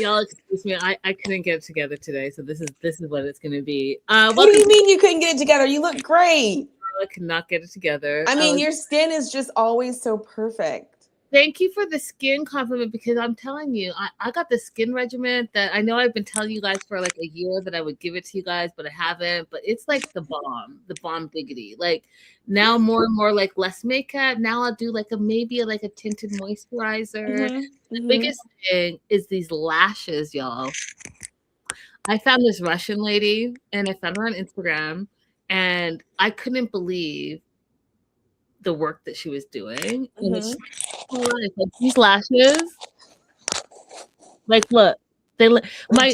y'all excuse me. I couldn't get it together today, so this is what it's gonna be. What do you mean you couldn't get it together? You look great. I could not get it together. I mean, your skin is just always so perfect. Thank you for the skin compliment, because I'm telling you, I got the skin regimen that I know I've been telling you guys for like a year that I would give it to you guys, but I haven't. But it's like the bomb diggity. Like now more and more, like less makeup. Now I'll do like maybe a tinted moisturizer. The biggest thing is these lashes, y'all. I found this Russian lady and I found her on Instagram, and I couldn't believe the work that she was doing. And it's like these lashes, like look, they look. My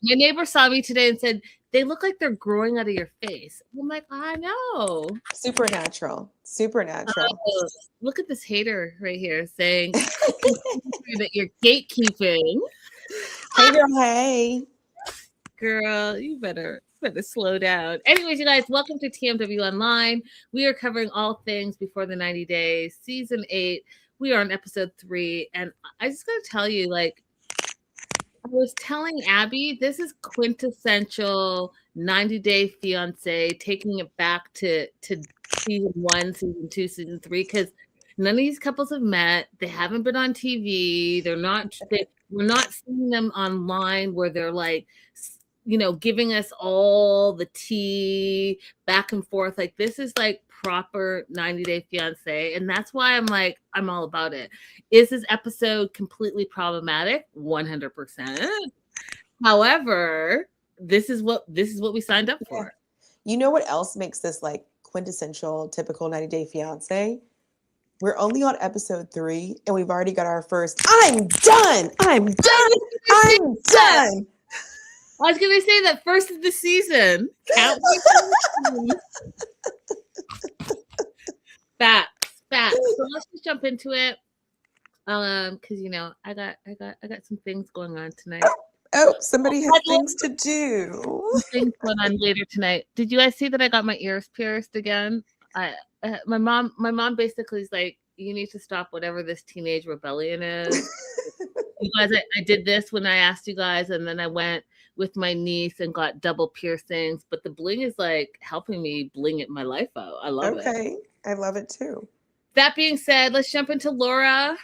neighbor saw me today and said they look like they're growing out of your face. I'm like, I know, supernatural. Look at this hater right here saying that you're gatekeeping. Hey girl, hey girl, you better slow down. Anyways, you guys, welcome to TMW Online. We are covering all things before the 90 days, season 8. We are on episode 3, and I just gotta tell you, like, I was telling Abby, this is quintessential 90-day fiance, taking it back to season 1, season 2, season 3, because none of these couples have met. They haven't been on TV. We're not seeing them online where they're like, giving us all the tea back and forth. Like, this is like proper 90-day fiance. And that's why I'm all about it. Is this episode completely problematic? 100%. However, this is what we signed up for. You know what else makes this like quintessential, typical 90-day fiance? We're only on episode 3 and we've already got our first, I'm done. I was going to say that first of the season. Facts. So let's just jump into it. Because I got some things going on tonight. Oh, somebody has things to do. Things going on later tonight. Did you guys see that I got my ears pierced again? My mom basically is like, you need to stop whatever this teenage rebellion is. You guys, I did this when I asked you guys, and then I went with my niece and got double piercings, but the bling is like helping me bling it my life out. I love it. Okay. I love it too. That being said, let's jump into Laura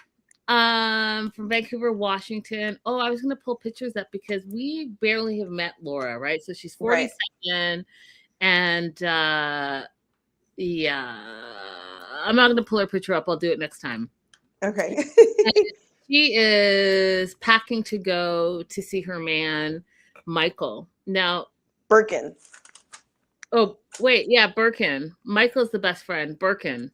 from Vancouver, Washington. Oh, I was going to pull pictures up because we barely have met Laura, right? So she's 47 right. And yeah, I'm not going to pull her picture up. I'll do it next time. Okay. She is packing to go to see her man, Michael. Now, Birkin. Oh, wait. Yeah, Birkin. Michael's the best friend. Birkin.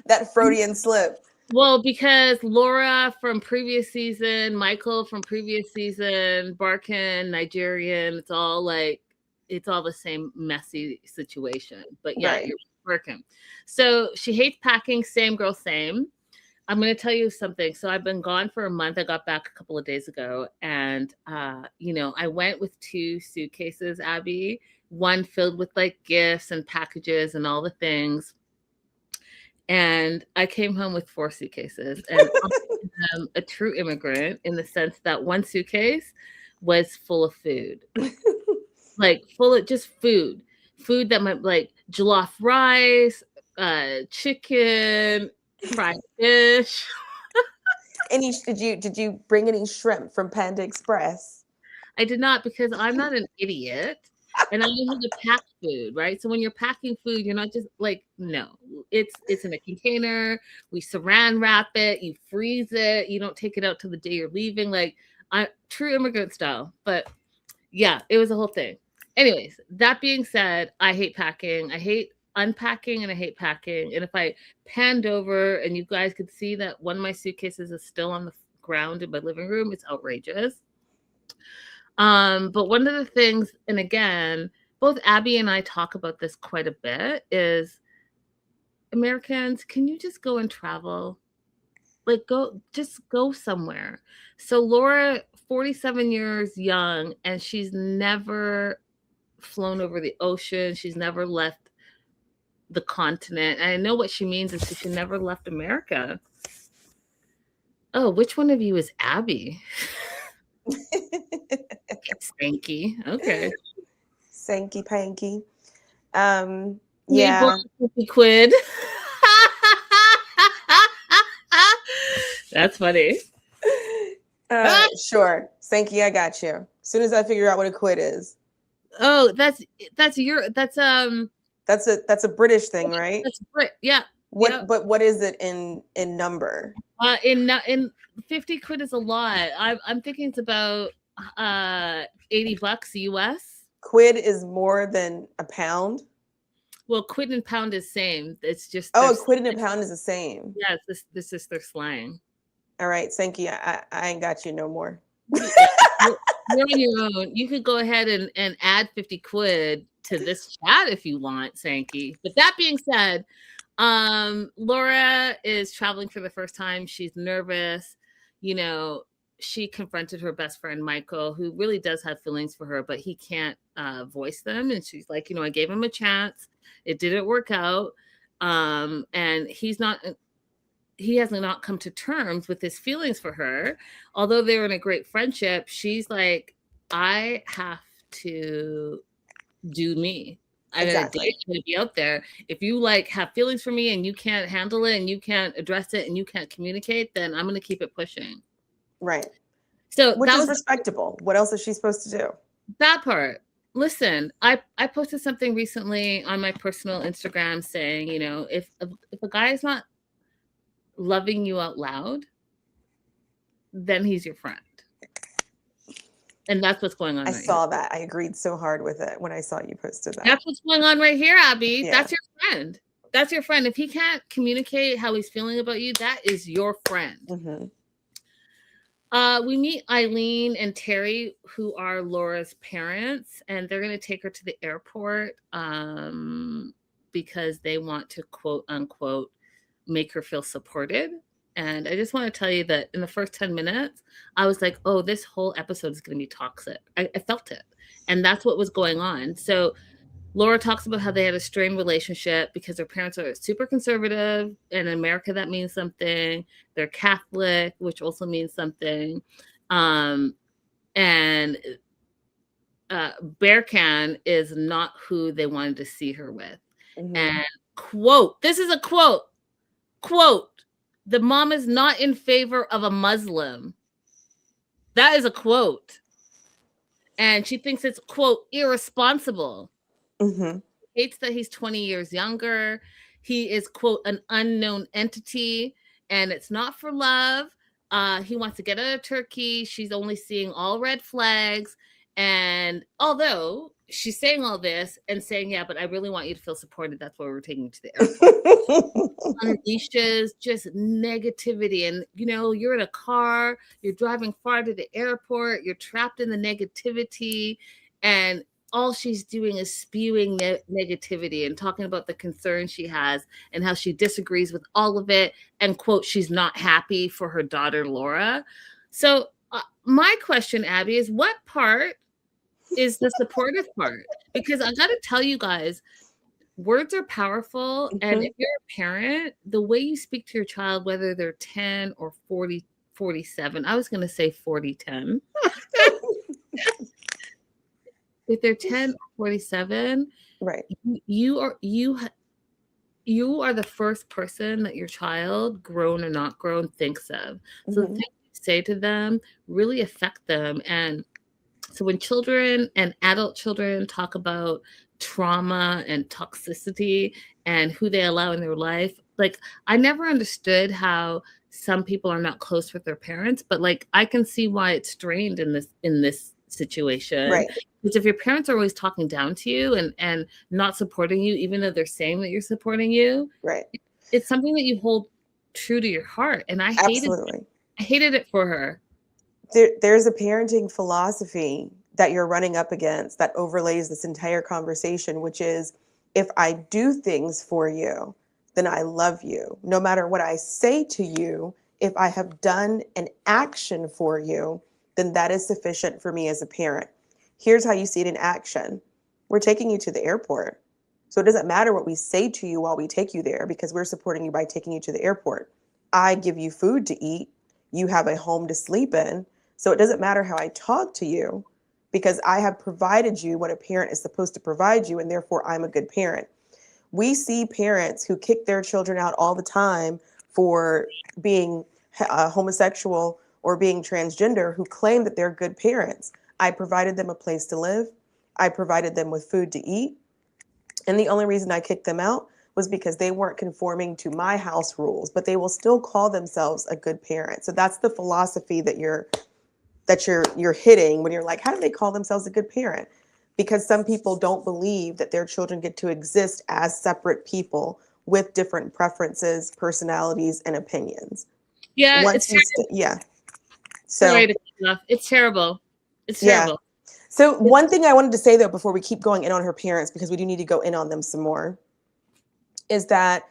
That Freudian slip. Well, because Laura from previous season, Michael from previous season, Birkin, Nigerian, it's all the same messy situation. But yeah, right. You're Birkin. So she hates packing. Same girl, same. I'm going to tell you something. So I've been gone for a month. I got back a couple of days ago. And, I went with 2 suitcases, Abby. One filled with like gifts and packages and all the things. And I came home with 4 suitcases. And I'm a true immigrant in the sense that one suitcase was full of food. Like full of just food. Food that might like jollof rice, chicken, fried fish. Did you bring any shrimp from Panda Express? I did not, because I'm not an idiot, and I know how to pack food, right? So when you're packing food, you're not just like, no, it's in a container. We saran wrap it, you freeze it, you don't take it out till the day you're leaving. Like, true immigrant style. But yeah, it was a whole thing. Anyways, that being said, I hate packing. I hate unpacking and I hate packing. And if I panned over and you guys could see that one of my suitcases is still on the ground in my living room, it's outrageous. But one of the things, and again, both Abby and I talk about this quite a bit, is Americans, can you just go and travel? Like, just go somewhere. So Laura, 47 years young, and she's never flown over the ocean. She's never left the continent. And I know what she means is she never left America. Oh, which one of you is Abby? Stanky. Okay. Sanky panky. Hey, boy, Yeah. 50 quid. That's funny. Sure. Sanky, I got you. As soon as I figure out what a quid is. Oh, that's That's a British thing, right? that's Brit. Yeah. Yeah. But what is it in number? In 50 quid is a lot. I'm thinking it's about $80 US. Quid is more than a pound. Well, quid and pound is same. It's just Oh, a quid and a pound is the same. yeah. This is their slang. All right, Sanky, I ain't got you no more. You're on your own. You could go ahead and add 50 quid to this chat if you want, Sankey. But that being said, Laura is traveling for the first time. She's nervous. You know, she confronted her best friend, Michael, who really does have feelings for her, but he can't voice them. And she's like, you know, I gave him a chance. It didn't work out. And he has not come to terms with his feelings for her. Although they're in a great friendship, she's like, I have to do me. I gotta date, I'm gonna be out there. If you like have feelings for me and you can't handle it and you can't address it and you can't communicate, then I'm gonna keep it pushing. Right. So which is respectable. What else is she supposed to do? That part. Listen, I posted something recently on my personal Instagram saying, you know, if a guy is not loving you out loud, then he's your friend. And that's what's going on. I saw that. I agreed so hard with it when I saw you posted that. That's what's going on right here, Abby. Yeah. That's your friend. That's your friend. If he can't communicate how he's feeling about you, that is your friend. Mm-hmm. We meet Eileen and Terry, who are Laura's parents, and they're going to take her to the airport because they want to, quote unquote, make her feel supported. And I just want to tell you that in the first 10 minutes, I was like, oh, this whole episode is going to be toxic. I felt it. And that's what was going on. So Laura talks about how they had a strained relationship because their parents are super conservative. In America, that means something. They're Catholic, which also means something. And Bearcan is not who they wanted to see her with. Mm-hmm. And quote, this is a quote, the mom is not in favor of a Muslim. That is a quote. And she thinks it's, quote, irresponsible. Mm-hmm. Hates that he's 20 years younger. He is, quote, an unknown entity, and it's not for love. He wants to get out of Turkey. She's only seeing all red flags. And although she's saying all this and saying, yeah, but I really want you to feel supported. That's why we're taking you to the airport. Unleashes just negativity. And, you know, you're in a car, you're driving far to the airport, you're trapped in the negativity, and all she's doing is spewing negativity and talking about the concerns she has and how she disagrees with all of it. And, quote, she's not happy for her daughter, Laura. So my question, Abby, is what part is the supportive part? Because I got to tell you guys, words are powerful. Mm-hmm. And if you're a parent, the way you speak to your child, whether they're 10 or 40, 47, I was going to say 40, 10. If they're 10 or 47, right, you are the first person that your child, grown or not grown, thinks of. Mm-hmm. So the things you say to them really affect them. And so when children and adult children talk about trauma and toxicity and who they allow in their life, like, I never understood how some people are not close with their parents, but like, I can see why it's strained in this situation. Right. Because if your parents are always talking down to you and not supporting you, even though they're saying that you're supporting you, right, it's something that you hold true to your heart. And I hated it for her. There's a parenting philosophy that you're running up against that overlays this entire conversation, which is, if I do things for you, then I love you. No matter what I say to you, if I have done an action for you, then that is sufficient for me as a parent. Here's how you see it in action. We're taking you to the airport. So it doesn't matter what we say to you while we take you there, because we're supporting you by taking you to the airport. I give you food to eat. You have a home to sleep in. So it doesn't matter how I talk to you because I have provided you what a parent is supposed to provide you, and therefore I'm a good parent. We see parents who kick their children out all the time for being homosexual or being transgender who claim that they're good parents. I provided them a place to live. I provided them with food to eat. And the only reason I kicked them out was because they weren't conforming to my house rules, but they will still call themselves a good parent. So that's the philosophy that you're hitting when you're like, how do they call themselves a good parent? Because some people don't believe that their children get to exist as separate people with different preferences, personalities, and opinions. Yeah, Once you yeah. Sorry So to cut you off. It's terrible. It's yeah. terrible. So one thing I wanted to say though, before we keep going in on her parents, because we do need to go in on them some more, is that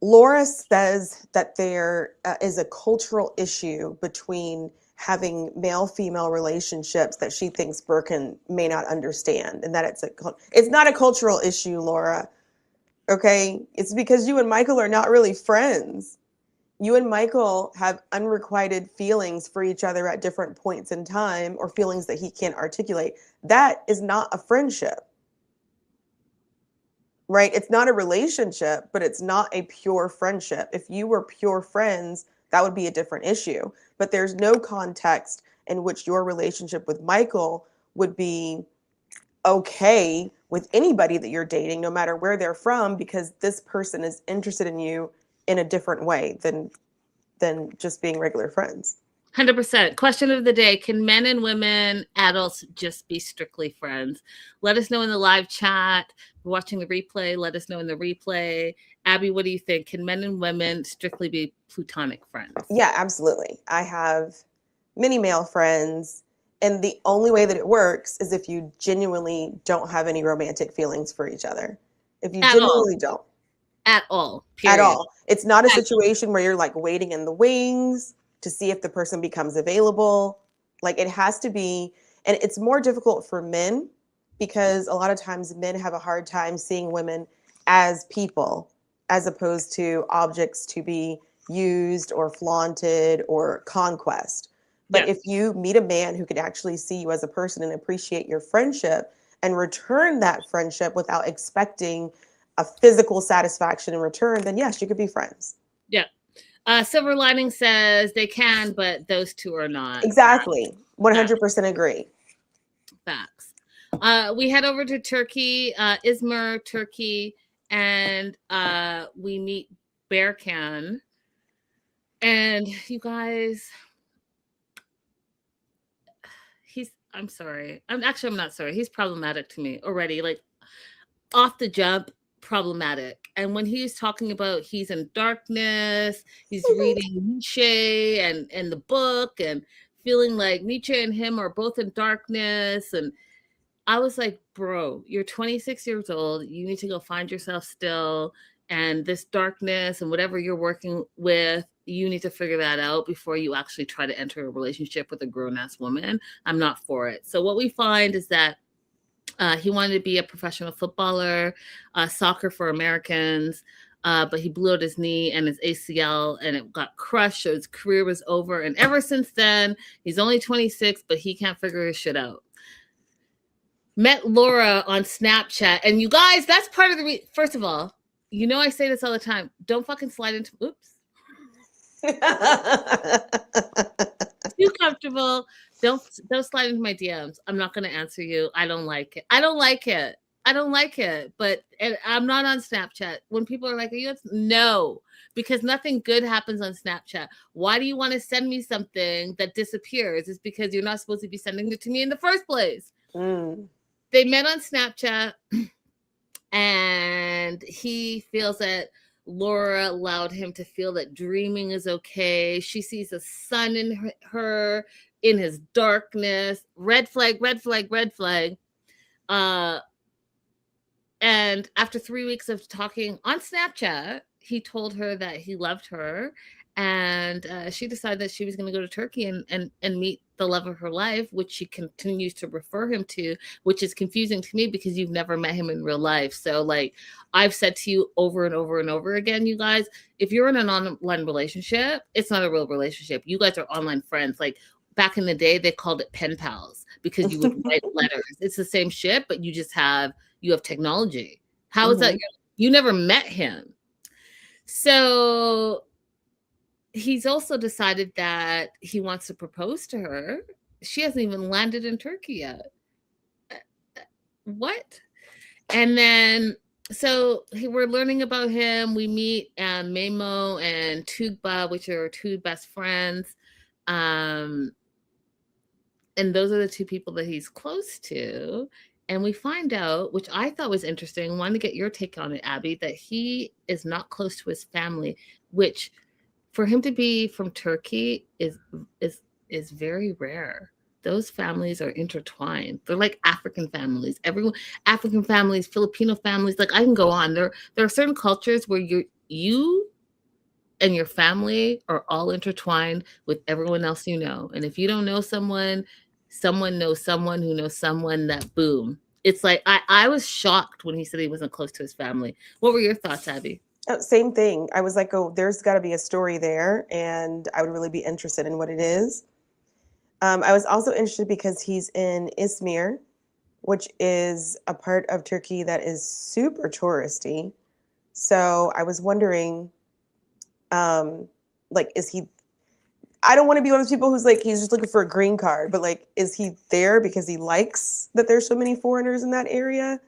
Laura says that there is a cultural issue between having male-female relationships that she thinks Birkin may not understand, and that it's not a cultural issue, Laura. Okay, it's because you and Michael are not really friends. You and Michael have unrequited feelings for each other at different points in time, or feelings that he can't articulate. That is not a friendship. Right? It's not a relationship, but it's not a pure friendship. If you were pure friends, that would be a different issue. But there's no context in which your relationship with Michael would be okay with anybody that you're dating, no matter where they're from, because this person is interested in you in a different way than just being regular friends. 100%. Question of the day. Can men and women, adults, just be strictly friends? Let us know in the live chat. We're watching the replay. Let us know in the replay. Abby, what do you think? Can men and women strictly be platonic friends? Yeah, absolutely. I have many male friends, and the only way that it works is if you genuinely don't have any romantic feelings for each other. If you genuinely don't. At all. Period. At all. It's not a situation where you're like waiting in the wings to see if the person becomes available. Like it has to be, and it's more difficult for men because a lot of times men have a hard time seeing women as people as opposed to objects to be used or flaunted or conquest. But if you meet a man who could actually see you as a person and appreciate your friendship and return that friendship without expecting a physical satisfaction in return, then yes, you could be friends. Yeah. Silver Lining says they can, but those two are not. Exactly. 100% agree. Facts. We head over to Turkey, Izmir, Turkey, and we meet Berkan. And you guys, I'm sorry. I'm not sorry. He's problematic to me already. Like off the jump, problematic. And when he's talking about he's in darkness, he's reading Nietzsche and the book and feeling like Nietzsche and him are both in darkness. And I was like, bro, you're 26 years old. You need to go find yourself still. And this darkness and whatever you're working with, you need to figure that out before you actually try to enter a relationship with a grown-ass woman. I'm not for it. So what we find is that he wanted to be a professional footballer, soccer for Americans, but he blew out his knee and his ACL and it got crushed. So his career was over. And ever since then, he's only 26, but he can't figure his shit out. Met Laura on Snapchat. And you guys, that's part of the first of all, you know I say this all the time. Don't fucking slide into oops. Too comfortable. Don't slide into my DMs. I'm not gonna answer you. I don't like it. But I'm not on Snapchat. When people are like, "Are you?" No, because nothing good happens on Snapchat. Why do you want to send me something that disappears? It's because you're not supposed to be sending it to me in the first place. They met on Snapchat, and he feels that Laura allowed him to feel that dreaming is okay. She sees a sun in her in his darkness. Red flag, red flag, red flag. And after 3 weeks of talking on Snapchat, he told her that he loved her And she decided that she was going to go to Turkey and meet the love of her life, which she continues to refer him to, which is confusing to me because you've never met him in real life. So like I've said to you over and over and over again, you guys, if you're in an online relationship, it's not a real relationship. You guys are online friends. Like back in the day, they called it pen pals because you would write letters. It's the same shit, but you have technology. How is that? You never met him. So he's also decided that he wants to propose to her. She hasn't even landed in Turkey yet. What? And then, so we're learning about him. We meet Memo and Tugba, which are two best friends. And those are the two people that he's close to. And we find out, which I thought was interesting, wanted to get your take on it, Abby, that he is not close to his family, which for him to be from Turkey is very rare. Those families are intertwined. They're like African families. African families, Filipino families, like I can go on. There are certain cultures where you and your family are all intertwined with everyone else you know. And if you don't know someone, someone knows someone who knows someone, that boom. It's like I was shocked when he said he wasn't close to his family. What were your thoughts, Abby? Same thing. I was like, oh, there's got to be a story there, and I would really be interested in what it is. I was also interested because he's in Izmir, which is a part of Turkey that is super touristy. So I was wondering, like, is he? I don't want to be one of those people who's like, he's just looking for a green card, but like, is he there because he likes that there's so many foreigners in that area?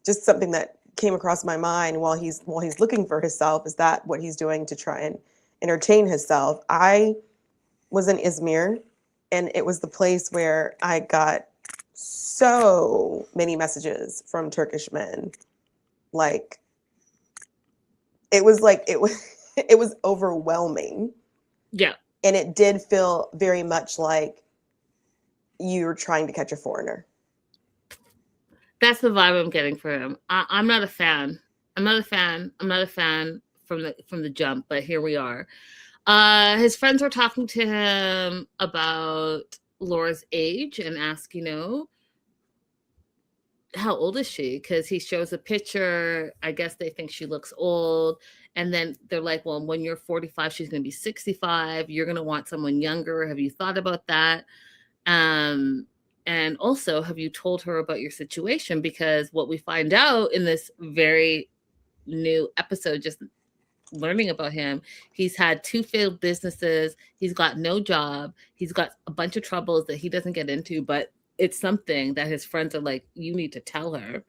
Just something that came across my mind while he's looking for himself. Is that what he's doing to try and entertain himself? I was in Izmir, and it was the place where I got so many messages from Turkish men. Like it was it was overwhelming. Yeah. And it did feel very much like you were trying to catch a foreigner. That's the vibe I'm getting from him. I'm not a fan. I'm not a fan from the jump, but here we are. His friends were talking to him about Laura's age and ask, how old is she? Because he shows a picture. I guess they think she looks old. And then they're like, well, when you're 45, she's going to be 65. You're going to want someone younger. Have you thought about that? And also, have you told her about your situation? Because what we find out in this very new episode, just learning about him, he's had 2 failed businesses. He's got no job. He's got a bunch of troubles that he doesn't get into, but it's something that his friends are like, you need to tell her.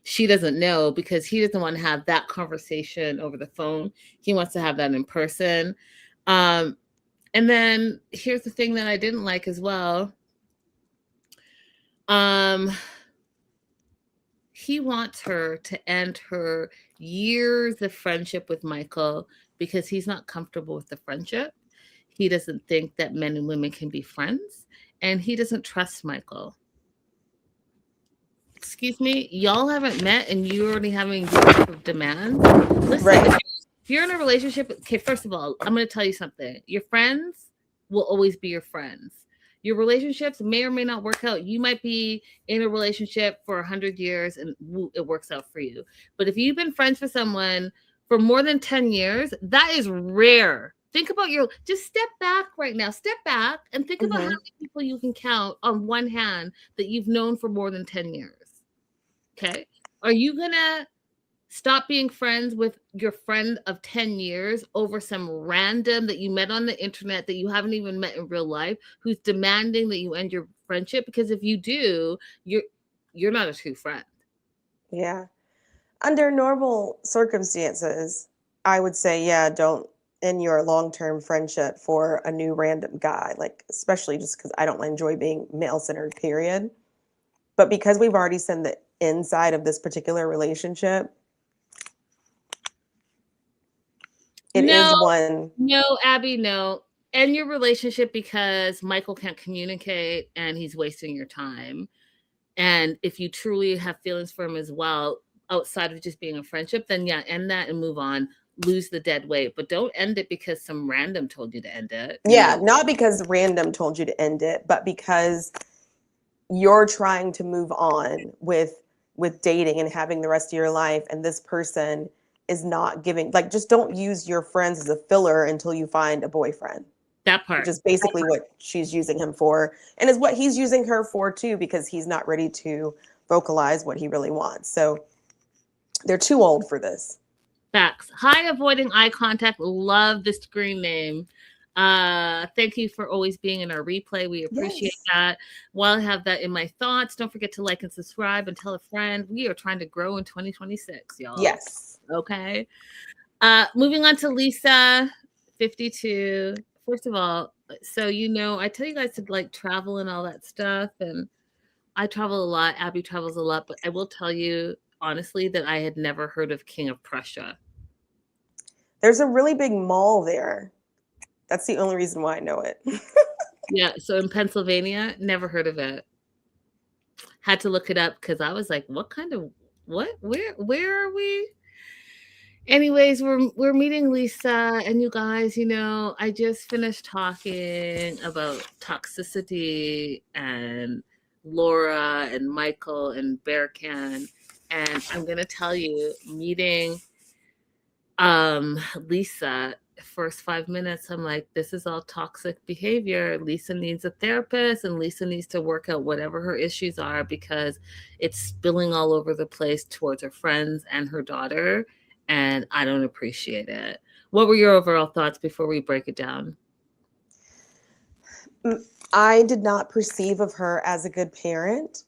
She doesn't know because he doesn't want to have that conversation over the phone. He wants to have that in person. And then here's the thing that I didn't like as well. He wants her to end her years of friendship with Michael because he's not comfortable with the friendship. He doesn't think that men and women can be friends, and he doesn't trust Michael. Excuse me, y'all haven't met and you're already having this type of demand. Listen, Right. if you're in a relationship, okay, first of all, I'm going to tell you something. Your friends will always be your friends. Your relationships may or may not work out. You might be in a relationship for 100 years and it works out for you. But if you've been friends with someone for more than 10 years, that is rare. Think about just step back right now. Step back and think about how many people you can count on one hand that you've known for more than 10 years. Okay? Are you going to stop being friends with your friend of 10 years over some random that you met on the internet that you haven't even met in real life who's demanding that you end your friendship? Because if you do, you're not a true friend. Yeah. Under normal circumstances, I would say, yeah, don't end your long-term friendship for a new random guy, like especially just because I don't enjoy being male-centered, period. But because we've already seen the inside of this particular relationship, it is one. No, Abby, no. End your relationship because Michael can't communicate and he's wasting your time. And if you truly have feelings for him as well, outside of just being a friendship, then yeah, end that and move on. lose the dead weight, but don't end it because some random told you to end it. Yeah, No. not because random told you to end it, but because you're trying to move on with dating and having the rest of your life, and this person is not giving, like, just don't use your friends as a filler until you find a boyfriend. That Which part. is basically what she's using him for, and is what he's using her for too, because he's not ready to vocalize what he really wants. So they're too old for this. Facts. Hi, avoiding eye contact. Love the screen name. Thank you for always being in our replay. We appreciate Yes. that. While I have that in my thoughts, don't forget to like and subscribe and tell a friend. We are trying to grow in 2026, y'all. Yes. Okay. Moving on to Lisa, 52. First of all, so I tell you guys to like travel and all that stuff, and I travel a lot. Abby travels a lot, but I will tell you honestly that I had never heard of King of Prussia. There's a really big mall there. That's the only reason why I know it. Yeah, so in Pennsylvania, never heard of it. Had to look it up because I was like, what kind of where are we? Anyways, we're meeting Lisa, and you guys, I just finished talking about toxicity and Laura and Michael and Bearcan, and I'm gonna tell you, meeting Lisa, first 5 minutes, I'm like, this is all toxic behavior. Lisa needs a therapist, and Lisa needs to work out whatever her issues are, because it's spilling all over the place towards her friends and her daughter, and I don't appreciate it. What were your overall thoughts before we break it down? I did not perceive of her as a good parent.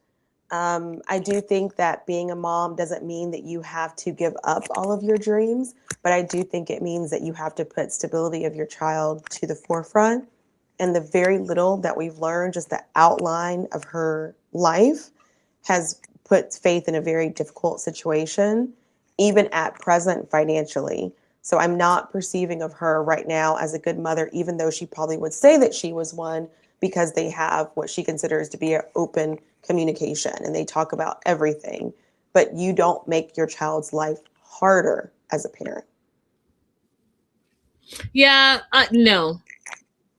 I do think that being a mom doesn't mean that you have to give up all of your dreams, but I do think it means that you have to put stability of your child to the forefront. And the very little that we've learned, just the outline of her life, has put Faith in a very difficult situation, even at present financially. So I'm not perceiving of her right now as a good mother, even though she probably would say that she was one, because they have what she considers to be an open communication and they talk about everything. But you don't make your child's life harder as a parent. Yeah, no,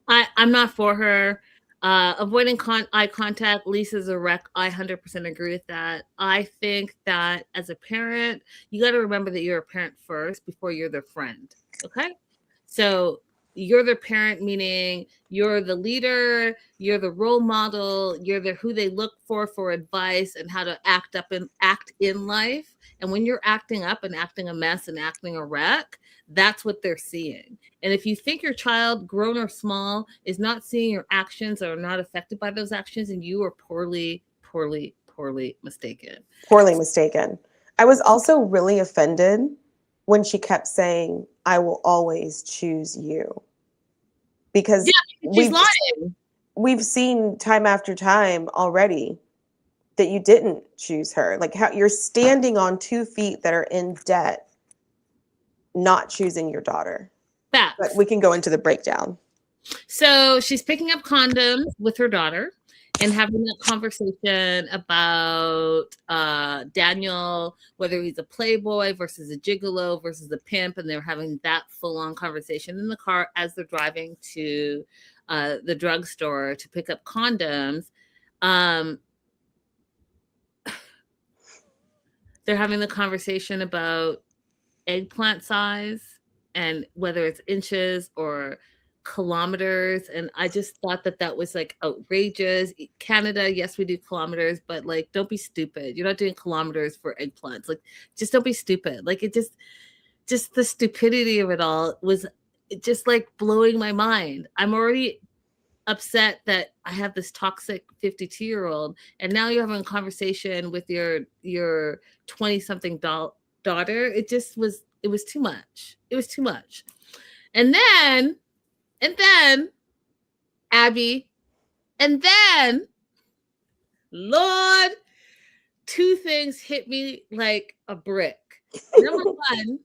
I'm not for her. Avoiding eye contact, Lisa's a wreck. I 100% agree with that. I think that as a parent, you got to remember that you're a parent first before you're their friend. Okay? So you're their parent, meaning you're the leader, you're the role model, you're the who they look for advice and how to act in life. And when you're acting up and acting a mess and acting a wreck, that's what they're seeing. And if you think your child, grown or small, is not seeing your actions or not affected by those actions, and you are poorly mistaken. Poorly mistaken. I was also really offended when she kept saying, I will always choose you. Because she's lying. We've seen time after time already that you didn't choose her. Like, how you're standing on 2 feet that are in debt, not choosing your daughter. Facts. But we can go into the breakdown. So she's picking up condoms with her daughter and having that conversation about Daniel, whether he's a playboy versus a gigolo versus a pimp, and they're having that full-on conversation in the car as they're driving to the drugstore to pick up condoms. They're having the conversation about eggplant size and whether it's inches or kilometers, and I just thought that was like outrageous. Canada, yes, we do kilometers, but like, don't be stupid. You're not doing kilometers for eggplants. Like, just don't be stupid. Like, it just the stupidity of it all was just like blowing my mind. I'm already upset that I have this toxic 52-year-old, and now you're having a conversation with your 20-something daughter. It was too much. It was too much. And then Abby, and then Lord, 2 things hit me like a brick. Number one,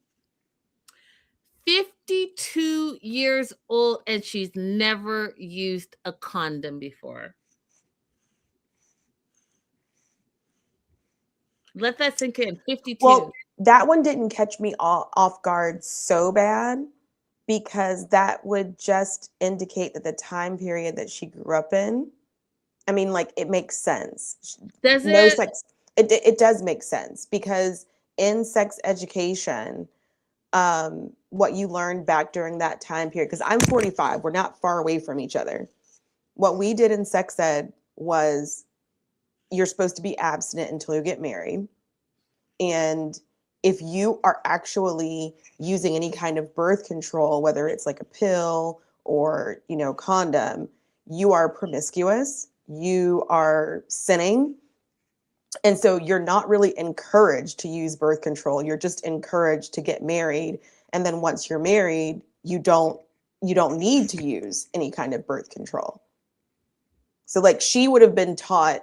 52 years old, and she's never used a condom before. Let that sink in. 52. Well, that one didn't catch me off guard so bad, because that would just indicate that the time period that she grew up in, I mean, like, it makes sense. Does No it? sex, it does make sense, because in sex education, what you learned back during that time period, because I'm 45, we're not far away from each other. What we did in sex ed was, you're supposed to be abstinent until you get married. And if you are actually using any kind of birth control, whether it's like a pill or, condom, you are promiscuous, you are sinning. And so you're not really encouraged to use birth control. You're just encouraged to get married. And then once you're married, you don't need to use any kind of birth control. So like, she would have been taught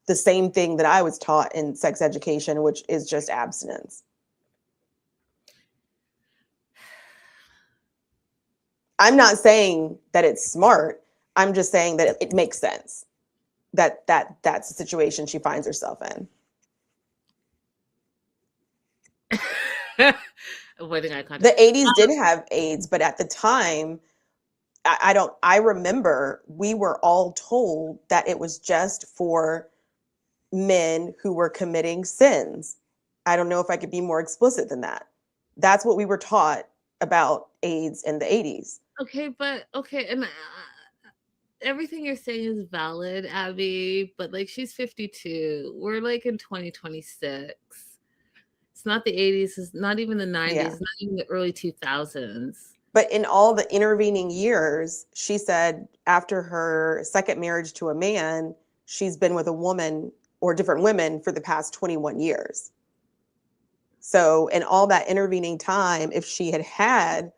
the same thing that I was taught in sex education, which is just abstinence. I'm not saying that it's smart. I'm just saying that it makes sense that that's the situation she finds herself in. Avoiding eye contact. The 80s did have AIDS, but at the time, I remember we were all told that it was just for men who were committing sins. I don't know if I could be more explicit than that. That's what we were taught about AIDS in the 80s. Okay, and everything you're saying is valid, Abby, but like, she's 52. We're like in 2026. It's not the 80s, it's not even the 90s, Yeah. it's not even the early 2000s. But in all the intervening years, she said after her second marriage to a man, she's been with a woman or different women for the past 21 years. So in all that intervening time, if she had had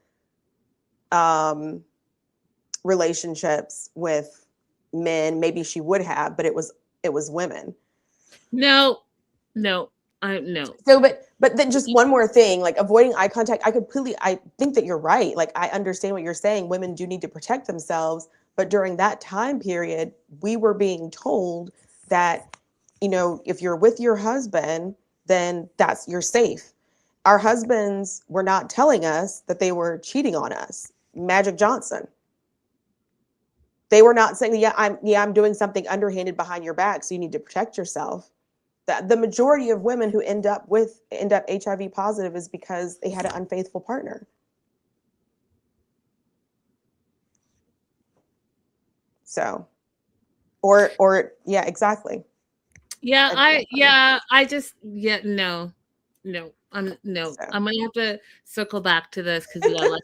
relationships with men, maybe she would have, but it was women. No. No. So, but then just one more thing, like avoiding eye contact. I think that you're right. Like, I understand what you're saying. Women do need to protect themselves, but during that time period, we were being told that, if you're with your husband, then you're safe. Our husbands were not telling us that they were cheating on us. Magic Johnson. They were not saying, I'm doing something underhanded behind your back, so you need to protect yourself. The majority of women who end up HIV positive is because they had an unfaithful partner. So, or yeah, exactly. No. I'm gonna have to circle back to this because you got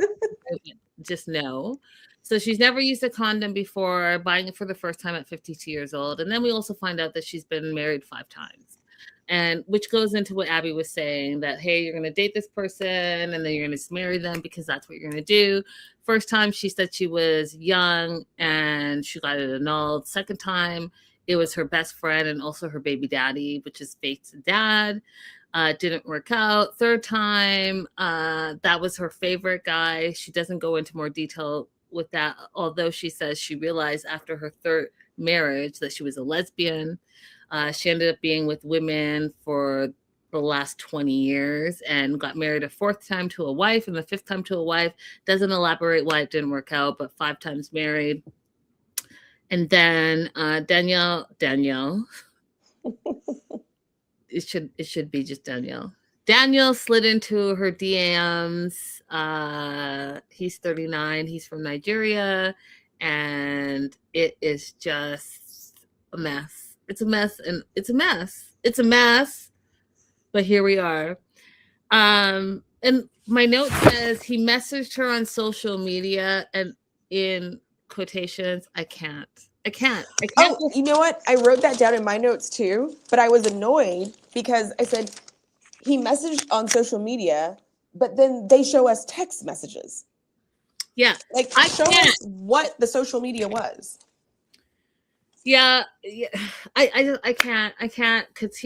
just no. So she's never used a condom before, buying it for the first time at 52 years old. And then we also find out that she's been married 5 times. And which goes into what Abby was saying, that, hey, you're going to date this person and then you're going to marry them because that's what you're going to do. First time, she said she was young and she got it annulled. Second time, it was her best friend and also her baby daddy, which is Faith's dad. Didn't work out. Third time, that was her favorite guy. She doesn't go into more detail with that, although she says she realized after her third marriage that she was a lesbian. She ended up being with women for the last 20 years and got married a 4th time to a wife and the 5th time to a wife. Doesn't elaborate why it didn't work out, but 5 times married. And then Danielle, it should be just Danielle. Daniel slid into her DMs. He's 39. He's from Nigeria, and it is just a mess. It's a mess, and it's a mess. It's a mess. But here we are. And my note says he messaged her on social media, and in quotations, I can't. Oh, you know what? I wrote that down in my notes too, but I was annoyed because I said he messaged on social media, but then they show us text messages. Yeah. Like, show us what the social media was. Yeah. I can't, because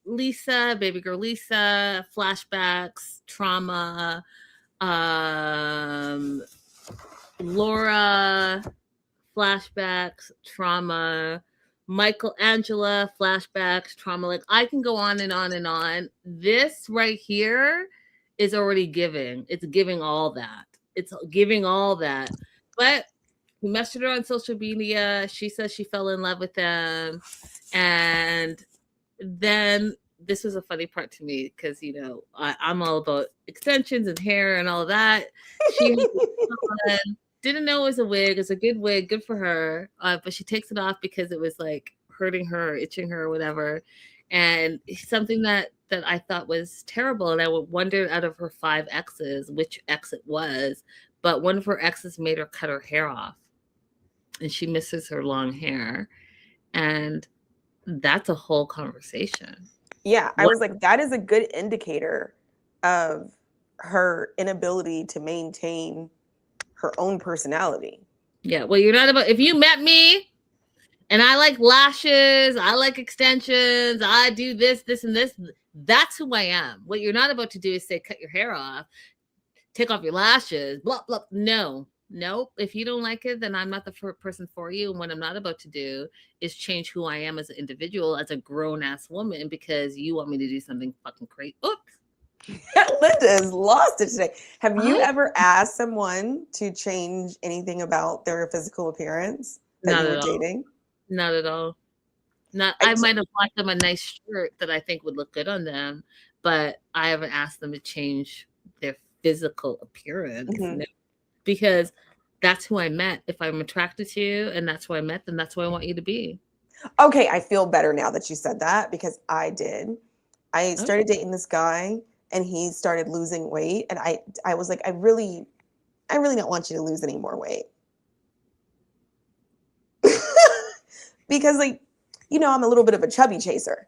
Lisa, baby girl Lisa, flashbacks, trauma, Laura, flashbacks, trauma, Michelangelo, flashbacks, trauma. Like I can go on and on and on. This right here is already giving. It's giving all that. It's giving all that. But he messaged her on social media. She says she fell in love with him. And then this was a funny part to me because, you know, I'm all about extensions and hair and all that. She didn't know it was a wig. It's a good wig, good for her. But she takes it off because it was like hurting her, itching her, or whatever. And something that I thought was terrible. And I wondered out of her 5 exes, which ex it was. But one of her exes made her cut her hair off. And she misses her long hair. And that's a whole conversation. Yeah, I was like, that is a good indicator of her inability to maintain her own personality. Yeah, well, you're not about, if you met me and I like lashes, I like extensions, I do this, and this, that's who I am. What you're not about to do is say, cut your hair off, take off your lashes, blah, blah. No. If you don't like it, then I'm not the person for you. And what I'm not about to do is change who I am as an individual, as a grown-ass woman, because you want me to do something fucking crazy. Oops. Linda has lost it today. Have you ever asked someone to change anything about their physical appearance that you were dating? Not at all. I might have bought them a nice shirt that I think would look good on them, but I haven't asked them to change their physical appearance. Mm-hmm. No. Because that's who I met. If I'm attracted to you and that's who I met, then that's who I want you to be. Okay, I feel better now that you said that because I did. I started dating this guy and he started losing weight. And I was like, I really don't want you to lose any more weight. Because, like, you know, I'm a little bit of a chubby chaser.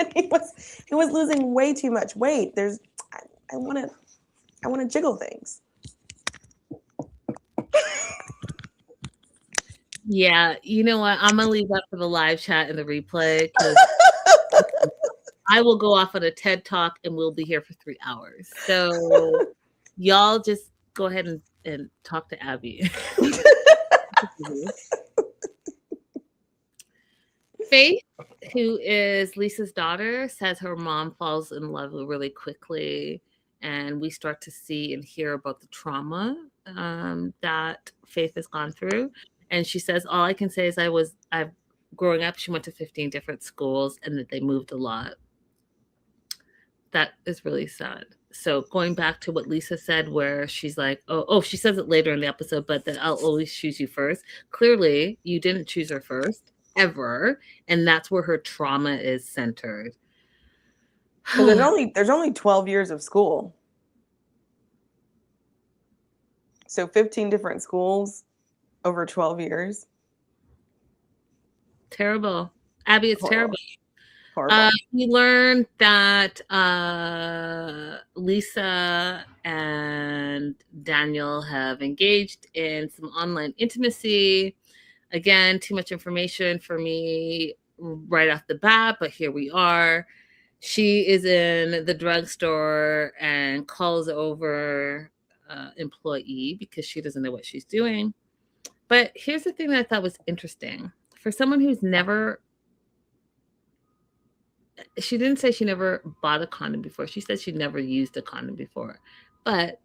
And he was losing way too much weight. I want to jiggle things. Yeah, you know what? I'm gonna leave that for the live chat and the replay because I will go off on a TED talk and we'll be here for 3 hours. So y'all just go ahead and talk to Abby. Faith, who is Lisa's daughter, says her mom falls in love really quickly. And we start to see and hear about the trauma that Faith has gone through. And she says, all I can say is growing up, she went to 15 different schools and that they moved a lot. That is really sad. So going back to what Lisa said, where she's like, oh, she says it later in the episode, but that I'll always choose you first. Clearly, you didn't choose her first, ever. And that's where her trauma is centered. So there's only 12 years of school. So 15 different schools over 12 years. Terrible. Abby, it's Horrible. terrible. We learned that Lisa and Daniel have engaged in some online intimacy. Again, too much information for me right off the bat, but here we are. She is in the drugstore and calls over employee because she doesn't know what she's doing. But here's the thing that I thought was interesting. For someone who's never, she didn't say she never bought a condom before. She said she never used a condom before. But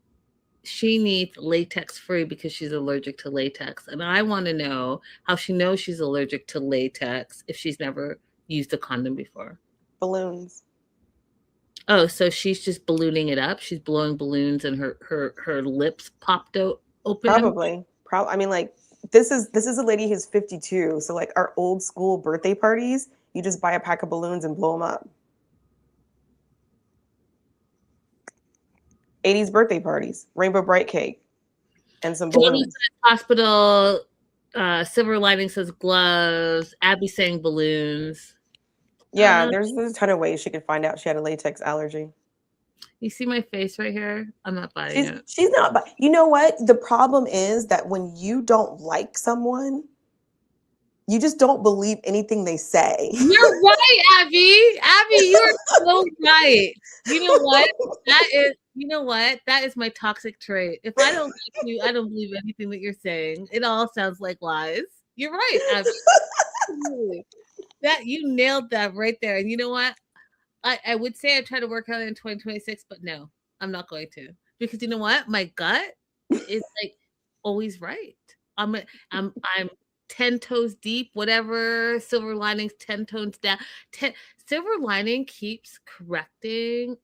she needs latex free because she's allergic to latex. And I want to know how she knows she's allergic to latex if she's never used a condom before. Balloons. Oh, so she's just ballooning it up. She's blowing balloons and her lips popped out open. Probably. I mean, like, this is a lady who's 52. So like our old school birthday parties, you just buy a pack of balloons and blow them up. 80s birthday parties, Rainbow Bright cake, and some balloons. Hospital, Silver Lining says gloves. Abby saying balloons. Yeah, there's a ton of ways she could find out she had a latex allergy. You see my face right here? I'm not buying it. She's not. You know what? The problem is that when you don't like someone, you just don't believe anything they say. You're right, Abby. Abby, you're so right. You know what? You know what? That is my toxic trait. If I don't like you, I don't believe anything that you're saying. It all sounds like lies. You're right, Abby. Absolutely. That you nailed that right there. And you know what? I would say I try to work out in 2026, but no, I'm not going to. Because you know what? My gut is like always right. I'm 10 toes deep, whatever, silver linings 10 tones down. 10 silver lining keeps correcting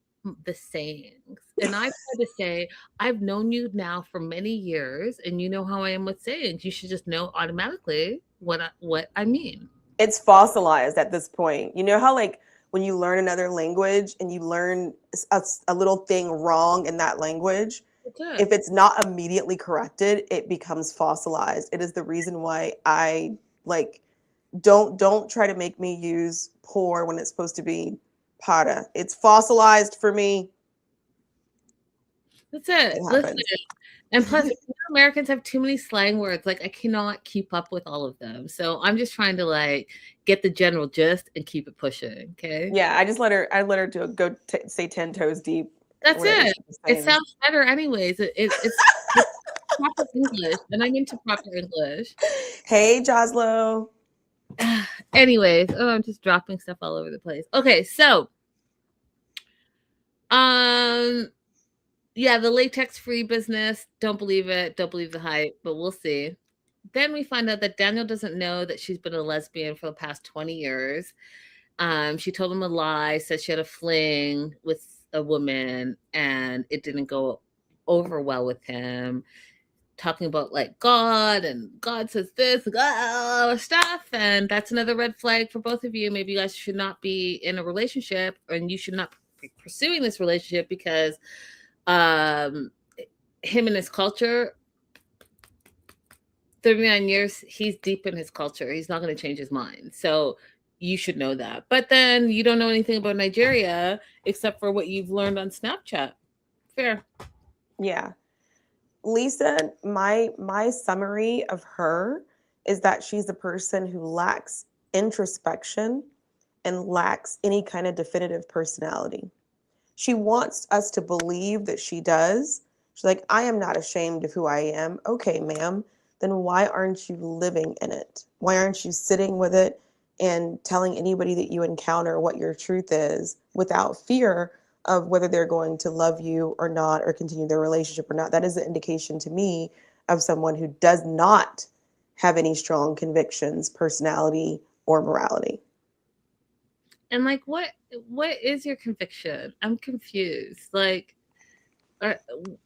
the sayings. And I try to say, I've known you now for many years, and you know how I am with sayings. You should just know automatically what I mean. It's fossilized at this point. You know how like when you learn another language and you learn a little thing wrong in that language, Good. if it's not immediately corrected, it becomes fossilized. It is the reason why I like don't try to make me use poor when it's supposed to be para. It's fossilized for me. That's it. It Listen. happens. And plus, Americans have too many slang words. Like, I cannot keep up with all of them. So I'm just trying to like get the general gist and keep it pushing. Okay. Yeah, I let her go say 10 toes deep. That's Whatever it. she was It saying. sounds better, anyways. It's proper English, and I'm into proper English. Hey, Joslo. Anyways, oh, I'm just dropping stuff all over the place. Okay, so, yeah, the latex-free business. Don't believe it. Don't believe the hype, but we'll see. Then we find out that Daniel doesn't know that she's been a lesbian for the past 20 years. She told him a lie, said she had a fling with a woman, and it didn't go over well with him. Talking about like God and God says this stuff, and that's another red flag for both of you. Maybe you guys should not be in a relationship, and you should not be pursuing this relationship because him and his culture, 39 years, he's deep in his culture. He's not going to change his mind. So you should know that. But then you don't know anything about Nigeria except for what you've learned on Snapchat. Fair. Yeah. Lisa, my summary of her is that she's a person who lacks introspection and lacks any kind of definitive personality. She wants us to believe that she does. She's like, I am not ashamed of who I am. Okay, ma'am. Then why aren't you living in it? Why aren't you sitting with it and telling anybody that you encounter what your truth is without fear of whether they're going to love you or not or continue their relationship or not? That is an indication to me of someone who does not have any strong convictions, personality, or morality. And like, what is your conviction? I'm confused. Like,